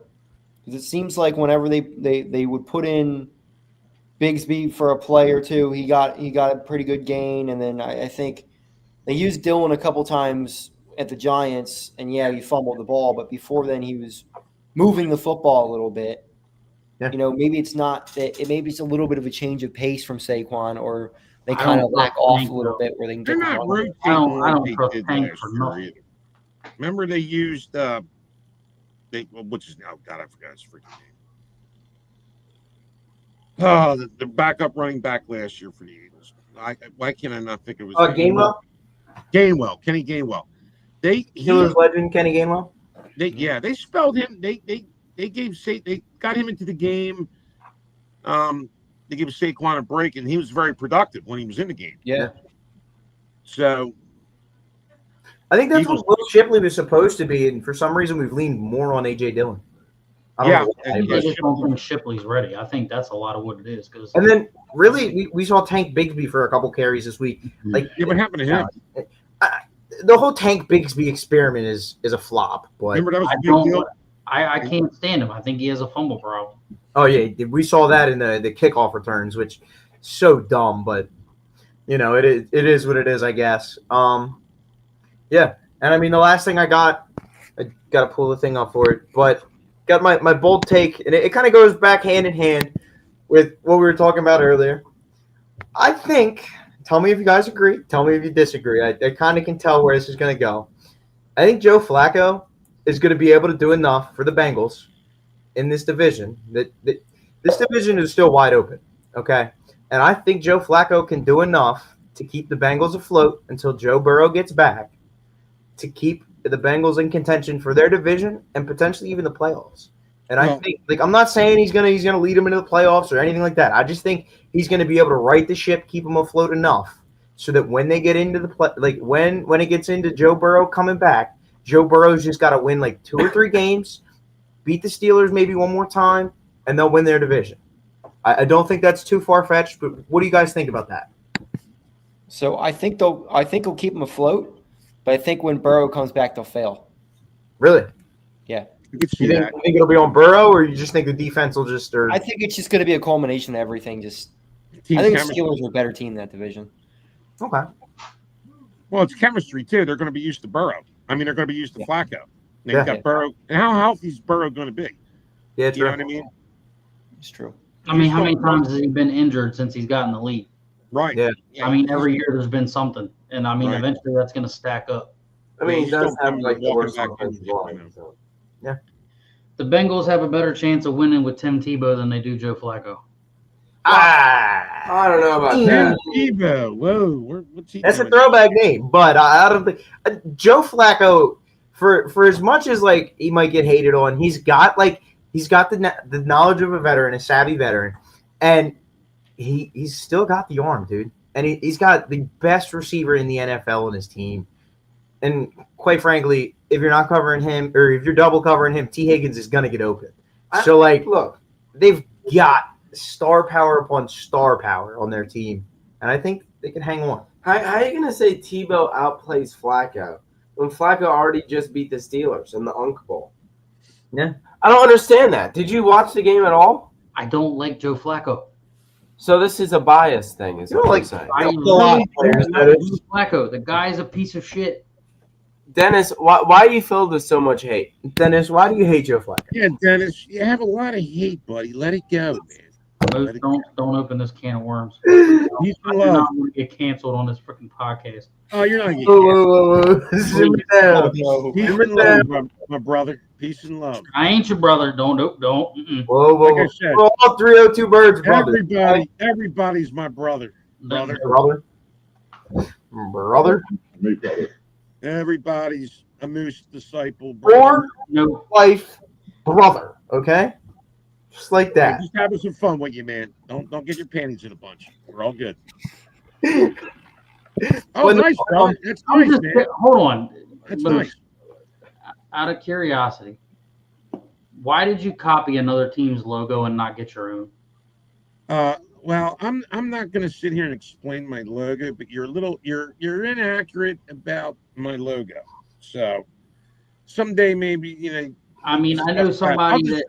Because it seems like whenever they would put in Bigsby for a play or two, he got a pretty good gain. And then I think they used Dillon a couple times at the Giants, and yeah, he fumbled the ball, but before then he was moving the football a little bit. Yeah. Maybe it's not that. Maybe it's a little bit of a change of pace from Saquon, or they kind of lack off a little bit where they can get. I don't trust Tank for nothing. Remember they used which is now God, I forgot his freaking name. Oh, the backup running back last year for the Eagles. Why can't I not think it was Gainwell? Kenny Gainwell. Steelers legend Kenny Gainwell. They spelled him. They got him into the game. They gave Saquon a break, and he was very productive when he was in the game. Yeah. So I think that's what Will Shipley was supposed to be, and for some reason we've leaned more on A.J. Dillon. I just don't think Shipley's ready. I think that's a lot of what it is. And then really we saw Tank Bigsby for a couple carries this week. What happened to him? The whole Tank Bigsby experiment is a flop. But remember that was a big deal? I can't stand him. I think he has a fumble problem. Oh yeah, we saw that in the kickoff returns, which is so dumb. But it is what it is, I guess. Yeah, and I mean the last thing I got to pull the thing up for it, but got my bold take, and it kind of goes back hand in hand with what we were talking about earlier. I think. Tell me if you guys agree. Tell me if you disagree. I kind of can tell where this is going to go. I think Joe Flacco is going to be able to do enough for the Bengals in this division, this division is still wide open. Okay, and I think Joe Flacco can do enough to keep the Bengals afloat until Joe Burrow gets back, to keep the Bengals in contention for their division and potentially even the playoffs. And I think, like, I'm not saying he's gonna lead them into the playoffs or anything like that. I just think he's gonna be able to right the ship, keep them afloat enough, so that when they get into the play, like when it gets into Joe Burrow coming back, Joe Burrow's just got to win like 2 or 3 games, beat the Steelers maybe one more time, and they'll win their division. I don't think that's too far fetched, but what do you guys think about that? So I think he'll keep them afloat, but I think when Burrow comes back, they'll fail. Really? Yeah. You think it'll be on Burrow, or you just think the defense will just? I think it's just going to be a culmination of everything. I think the Steelers are a better team in that division. Okay. Well, it's chemistry too. They're going to be used to Burrow. I mean, they're going to be used to Flacco. They've got Burrow. And how healthy is Burrow going to be? Yeah, you know what I mean. It's true. I mean, how many times has he been injured since he's gotten the league? Right. Yeah. I mean, every year there's been something, and I mean, eventually that's going to stack up. I mean, he does have like the worst back offensive line. So. Yeah. The Bengals have a better chance of winning with Tim Tebow than they do Joe Flacco. I don't know about that. Tebow. Whoa. What's he That's doing? a throwback name, but I don't think Joe Flacco, for as much as like he might get hated on, he's got the knowledge of a veteran, a savvy veteran, and he's still got the arm, dude. And he's got the best receiver in the NFL on his team. And quite frankly, if you're not covering him, or if you're double covering him, T. Higgins is gonna get open. So like, look, they've got star power upon star power on their team, and I think they can hang on. How are you gonna say Tebow outplays Flacco when Flacco already just beat the Steelers in the Unk Bowl? Yeah, I don't understand that. Did you watch the game at all? I don't like Joe Flacco. So this is a bias thing, is what I'm saying. I lot of players don't that like is. Joe Flacco. The guy's a piece of shit. Dennis, why are you filled with so much hate? Dennis, why do you hate Joe Flacco? Yeah, Dennis, you have a lot of hate, buddy. Let it go, man. Don't open this can of worms. He's I do not want to get canceled on this freaking podcast. Oh, you're not getting Whoa. Simmer down. Peace and love, my brother. Peace and love. I ain't your brother. Don't. Whoa. Like I said, We're all 302 birds, brother. Everybody's my brother. Brother. Everybody's a moose disciple. Or No. wife, brother. Okay, just like that. Just having some fun with you, man. Don't get your panties in a bunch. We're all good. Oh, When the- nice, brother. That's nice, man. Hold on. That's Look, nice. Out of curiosity, why did you copy another team's logo and not get your own? Well, I'm not going to sit here and explain my logo, but you're inaccurate about my logo. So someday maybe I mean, I know somebody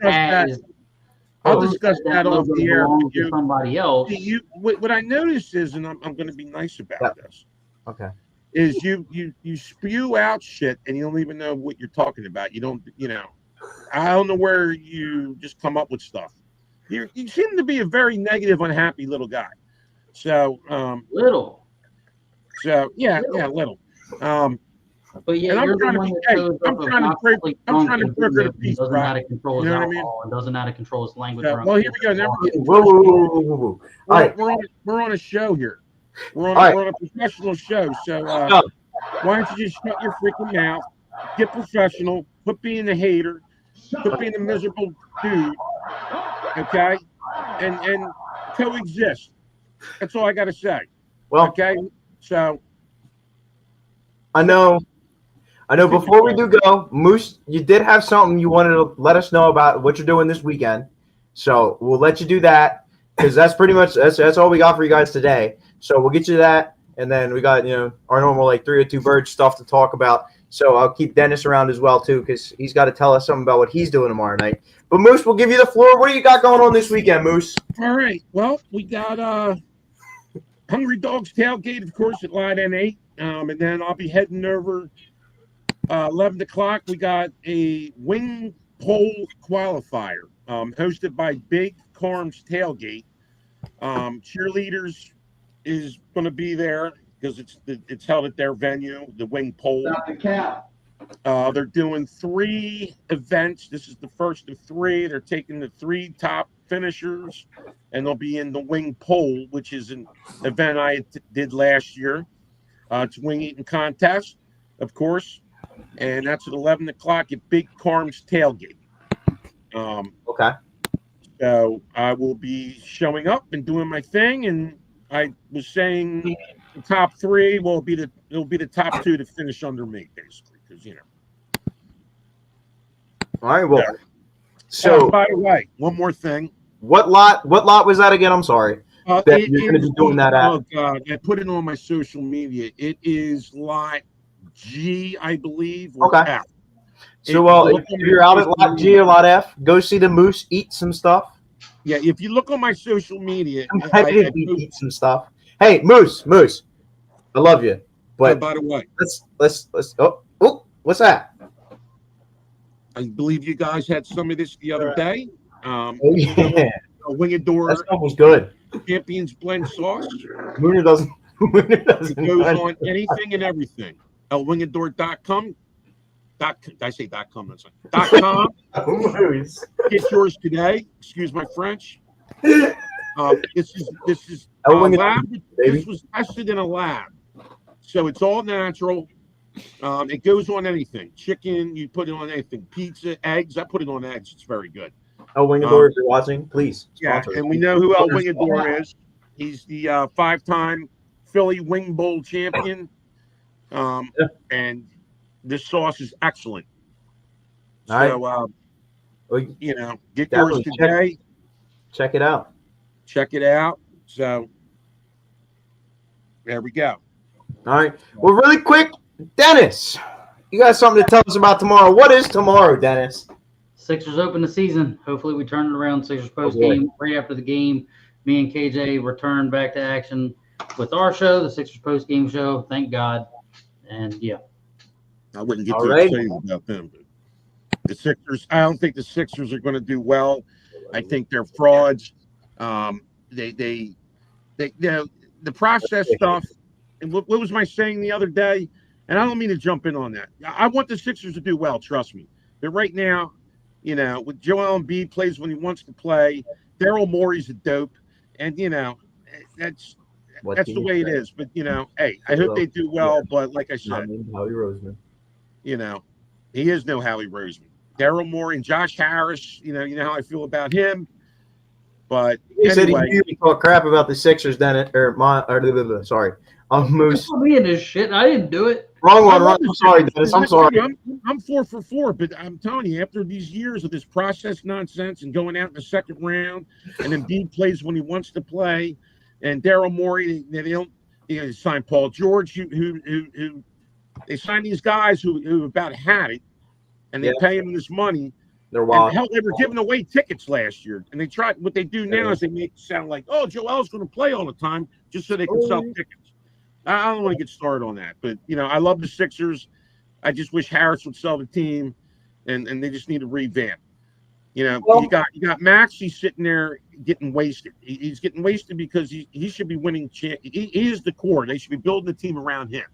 I'll discuss that off logo the air belongs with to you. somebody else. What I notice is, and I'm going to be nice about this. Okay. Is you spew out shit and you don't even know what you're talking about. You don't, I don't know where you just come up with stuff. You seem to be a very negative, unhappy little guy. So Little. So little. But yeah, and I'm you're trying the to one be- that hey, shows I'm up with trying to constantly break- I'm drunk trying to and break doesn't it a piece, know how to right? control his You know what I mean? alcohol and doesn't know how to control his language. Yeah, around well, here we people. go. Now we're getting Whoa. All right. we're on a show here. We're on, All right. we're on a professional show. So No. why don't you just shut your freaking mouth, get professional, quit being a hater, quit being a miserable dude, okay? And coexist. That's all I got to say. Well, Okay? So I know. Before we do go, Moose, you did have something you wanted to let us know about what you're doing this weekend. So we'll let you do that because that's pretty much that's all we got for you guys today. So we'll get you that, and then we got our normal like 302 birds stuff to talk about. So I'll keep Dennis around as well too because he's got to tell us something about what he's doing tomorrow night. But Moose, we'll give you the floor. What do you got going on this weekend, Moose? all right. Well, we got Hungry Dogs Tailgate, of course, at Light N8. And then I'll be heading over 11 o'clock. We got a wing pole qualifier hosted by Big Carm's Tailgate. Cheerleaders is going to be there because it's held at their venue, the wing pole. They're doing 3 events. This is the first of 3. They're taking the 3 top finishers, and they'll be in the wing pole, which is an event I did last year. It's wing eating contest, of course, and that's at 11 o'clock at Big Carm's Tailgate. Okay. So I will be showing up and doing my thing, and I was saying the top 3 it'll be the top 2 to finish under me, basically, because All right. Well, Yeah. so by the way, one more thing. what lot was that again? I'm sorry. That you're going to be doing that at. Oh God, I put it on my social media. It is lot G, I believe, or Okay. F. So, if you're out at lot G or lot F, go see the Moose eat some stuff. Yeah, if you look on my social media, Eat some stuff. Hey, Moose, I love you, but by the way, let's. Oh, what's that? I believe you guys had some of this the other day. Oh yeah, Winged Door that stuff was good. Champions Blend Sauce. Mooner doesn't. It goes on anything and everything. wingeddoor.com. Did I say .com? That's like .com. Moose. Get yours today. Excuse my French. This is lab. This was tested in a lab, so it's all natural. It goes on anything. Chicken, you put it on anything. Pizza, eggs. I put it on eggs. It's very good. Oh, Winged Door, if you're watching, please. Yeah, sponsor. and we know who El Winged Door is. He's the 5-time Philly Wing Bowl champion. And this sauce is excellent. So, Well, get yours definitely today. check it out. Check it out. So, there we go. All right. Well, really quick, Dennis, you got something to tell us about tomorrow. What is tomorrow, Dennis? Sixers open the season. Hopefully we turn it around. Sixers post game right after the game. Me and KJ return back to action with our show, the Sixers post game show. Thank God. And yeah. I wouldn't get All too right. excited about them. But the Sixers, I don't think the Sixers are going to do well. I think they're frauds. The process stuff. And what was my saying the other day? And I don't mean to jump in on that. I want the Sixers to do well, trust me. But right now, with Joel Embiid plays when he wants to play, Daryl Morey's a dope, and that's the way it is. But hey, I hope they do well. But like I said, Howie Roseman. he is no Howie Roseman. Daryl Morey and Josh Harris, you know how I feel about him. But He said anyway, he talk crap about the Sixers, Dennis. Sorry, me Put me in this shit. I didn't do it. wrong one. I'm sorry, Dennis. I'm sorry. I'm 4 for 4, but I'm telling you, after these years of this process nonsense and going out in the second round, and Embiid plays when he wants to play, and Daryl Morey, they sign Paul George, who they sign these guys who about had it, and they pay him this money. They're wild. Hell, they were giving away tickets last year, and they tried. What they do now is they make it sound like, oh, Joel's going to play all the time just so they can sell tickets. I don't want to get started on that, but I love the Sixers. I just wish Harris would sell the team, and they just need to revamp. You got Max. He's sitting there getting wasted. He's getting wasted because he should be winning. He is the core. They should be building the team around him.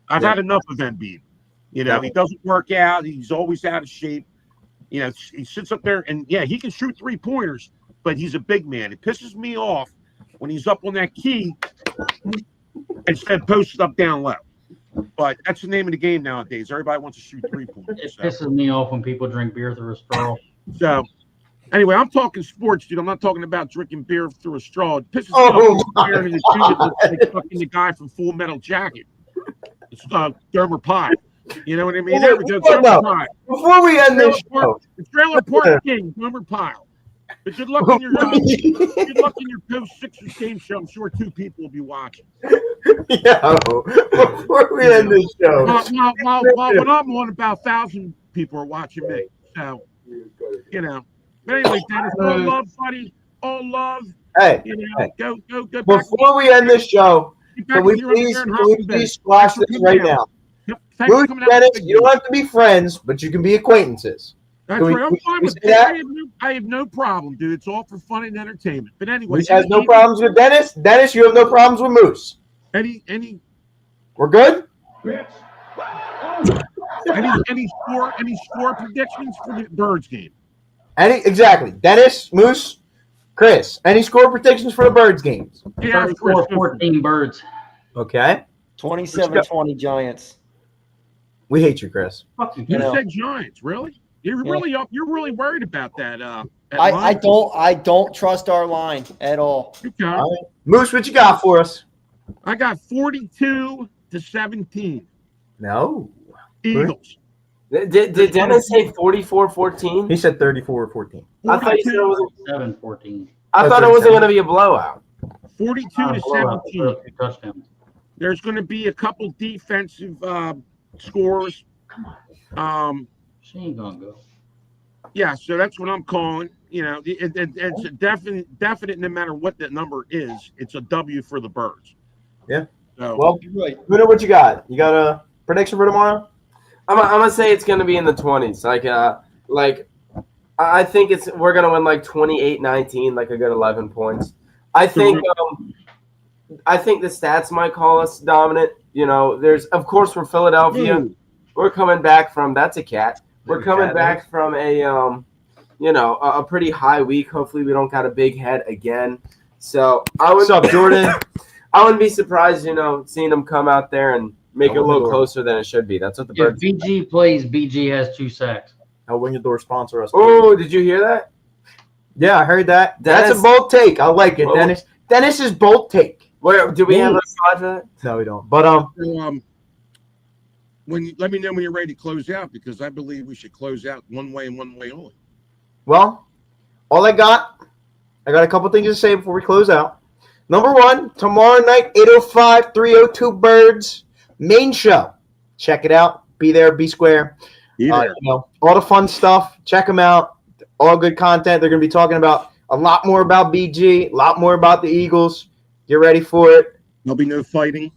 I've had enough of Embiid. He doesn't work out. He's always out of shape. He sits up there and he can shoot 3-pointers, but he's a big man. It pisses me off when he's up on that key instead posted up down low. But that's the name of the game nowadays. Everybody wants to shoot 3-pointers. It pisses me off when people drink beer through a straw. So anyway, I'm talking sports, dude. I'm not talking about drinking beer through a straw. It pisses me off wearing the shoe that looks like fucking the guy from Full Metal Jacket. It's Dermer Pie. You know what I mean? There we go. Before we end this show, the Trailer Park King, Dermer Pile. But good luck in your post Sixers game show. I'm sure 2 people will be watching. Before we end this show, when I'm on, about 1,000 people are watching me. So, But anyway, Dennis, all love, buddy. All love. Hey, go. Before we end this show, can we please squash this right now? Moose, Dennis, you don't have to be friends, but you can be acquaintances. That's right. I'm fine with that. I have no problem, dude. It's all for fun and entertainment. But anyway, Moose has no problems with Dennis. Dennis, you have no problems with Moose. Any? We're good. Yes. Any score predictions for the Birds game? Exactly. Dennis, Moose, Chris. Any score predictions for the Birds games? Yeah, Chris. 14 Birds. Okay. 27-20 Giants. We hate you, Chris. Fuck you. You know. said Giants, really? You're really up. You're really worried about that. I don't trust our line at all. Okay. All right. Moose, what you got for us? I got 42-17. No. Eagles. Did Dennis say 44-14? He said 34-14. I thought you said it was. 7-14. I thought it wasn't going to be a blowout. 42-17. Touchdowns. There's going to be a couple defensive scores. She ain't gonna go. Yeah, so that's what I'm calling. You know, it's a definite. No matter what that number is, it's a W for the Birds. Yeah. So, Well, Right. Mooney, what you got? You got a prediction for tomorrow? I'm gonna say it's gonna be in the 20s. Like I think we're gonna win like 28-19, like a good 11 points. I think the stats might call us dominant. You know, of course we're Philadelphia. We're coming back from that's a cat. We're coming back from a pretty high week. Hopefully we don't got a big head again. So What's up, Jordan? I wouldn't be surprised, seeing them come out there and make it a little closer than it should be. That's what the If Birds. BG plays, BG has 2 sacks. I'll wing your door sponsor us. Oh, did you hear that? Yeah, I heard that. Dennis- That's a bold take. I like it, Well- Dennis. Dennis is bold take. Where do we have a slide for that? No, we don't. But let me know when you're ready to close out, because I believe we should close out one way and one way only. well, I got a couple things to say before we close out. Number one, tomorrow night, 8:05, 302 Birds main show. Check it out. Be there, be square. All the fun stuff. Check them out. All good content. They're going to be talking about a lot more about BG, a lot more about the Eagles. Get ready for it. There'll be no fighting.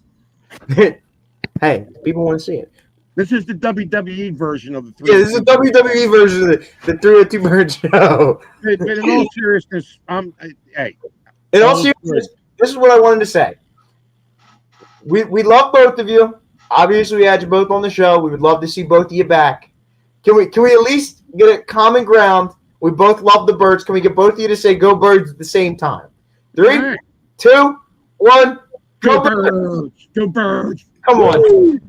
Hey, people want to see it. This is the WWE version of the three. Yeah, this is a WWE version of the 302 Birds show. But in all seriousness, hey. In all seriousness, this is what I wanted to say. We love both of you. Obviously, we had you both on the show. We would love to see both of you back. Can we at least get a common ground? We both love the Birds. Can we get both of you to say "Go Birds" at the same time? 3, Right. 2, 1. Go Birds! Go Birds! Come on.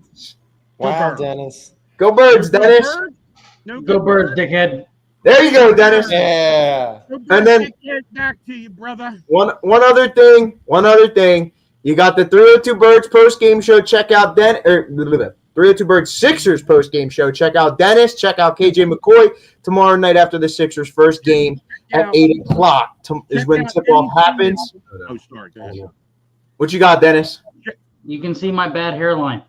Wow, Birds. Dennis. Go Birds, Dennis. No, Go Birds, dickhead. There you go, Dennis. Yeah. Go Birds. And then- Get back to you, brother. One other thing. You got the 302 Birds post-game show. Check out 302 Birds Sixers post-game show. Check out Dennis. Check out KJ McCoy tomorrow night after the Sixers' first game at 8 o'clock is when tip-off happens. Oh, sorry. Go ahead. What you got, Dennis? You can see my bad hairline.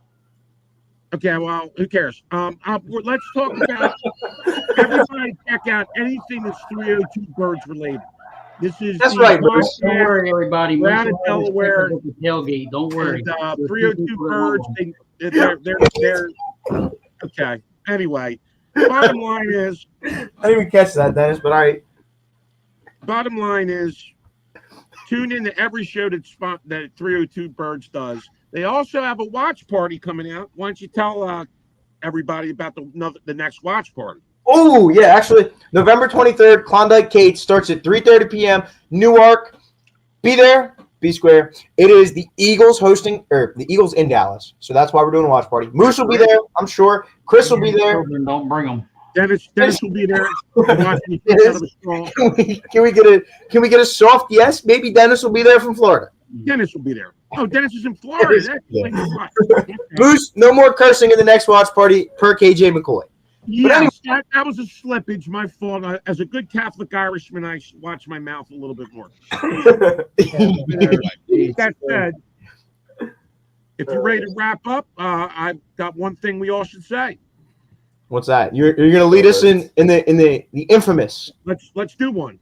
Okay, well, who cares? Let's talk about everybody. Check out anything that's 302 Birds related. This is That's the right, Bruce. Don't worry, everybody. We're out of Most of Delaware. us at the tailgate. Don't worry. And, 302 Birds. They're okay. Anyway, bottom line is, I didn't even catch that, Dennis, but all right. bottom line is, tune in to every show that 302 Birds does. They also have a watch party coming out. Why don't you tell everybody about the next watch party? Oh, yeah, actually, November 23rd, Klondike Kate starts at 3:30 p.m. Newark. Be there, be square. It is the Eagles the Eagles in Dallas. So that's why we're doing a watch party. Moose will be there, I'm sure. Chris will be there. Don't bring them. Dennis will be there. Watching the out of a straw. Can we get a soft yes? Maybe Dennis will be there from Florida. Dennis will be there. Oh, Dennis is in Florida. That's Moose, no more cursing in the next watch party per KJ McCoy. Yes, that was a slippage. My fault. As a good Catholic Irishman, I should watch my mouth a little bit more. That said, if you're ready to wrap up, I've got one thing we all should say. What's that? You're gonna lead us in the infamous. Let's do one.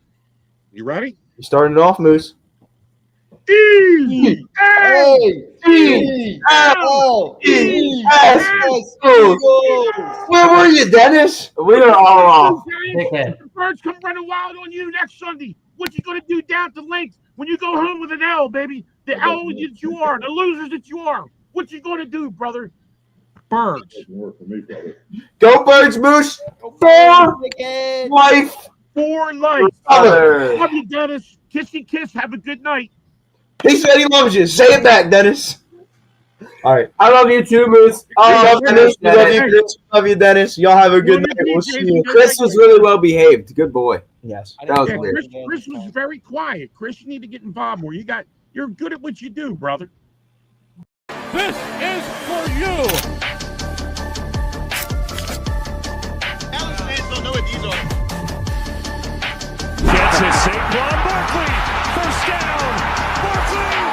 You ready? You're starting it off, Moose. E Where were you, Dennis? We were all off. Dickhead. The Birds come running wild on you next Sunday. What you gonna do down to Links when you go home with an L, baby? The L that you are, the losers that you are. What you gonna do, brother? Birds. Go Birds, Moose. For life. For life. Brother. Love you, Dennis. Kissy kiss. Have a good night. He said he loves you. Say it back, Dennis. All right. I love you too, Moose. We love Dennis. We love you, Dennis. Chris. We love you, Dennis. Y'all have a good night. We'll see you. Chris was really well behaved. Good boy. Yes. That was Yeah, weird. Chris was very quiet. Chris, you need to get involved more. You're good at what you do, brother. This is for you. Alice fans don't know what these are. Gets it, Saquon Barkley. First down. Barkley.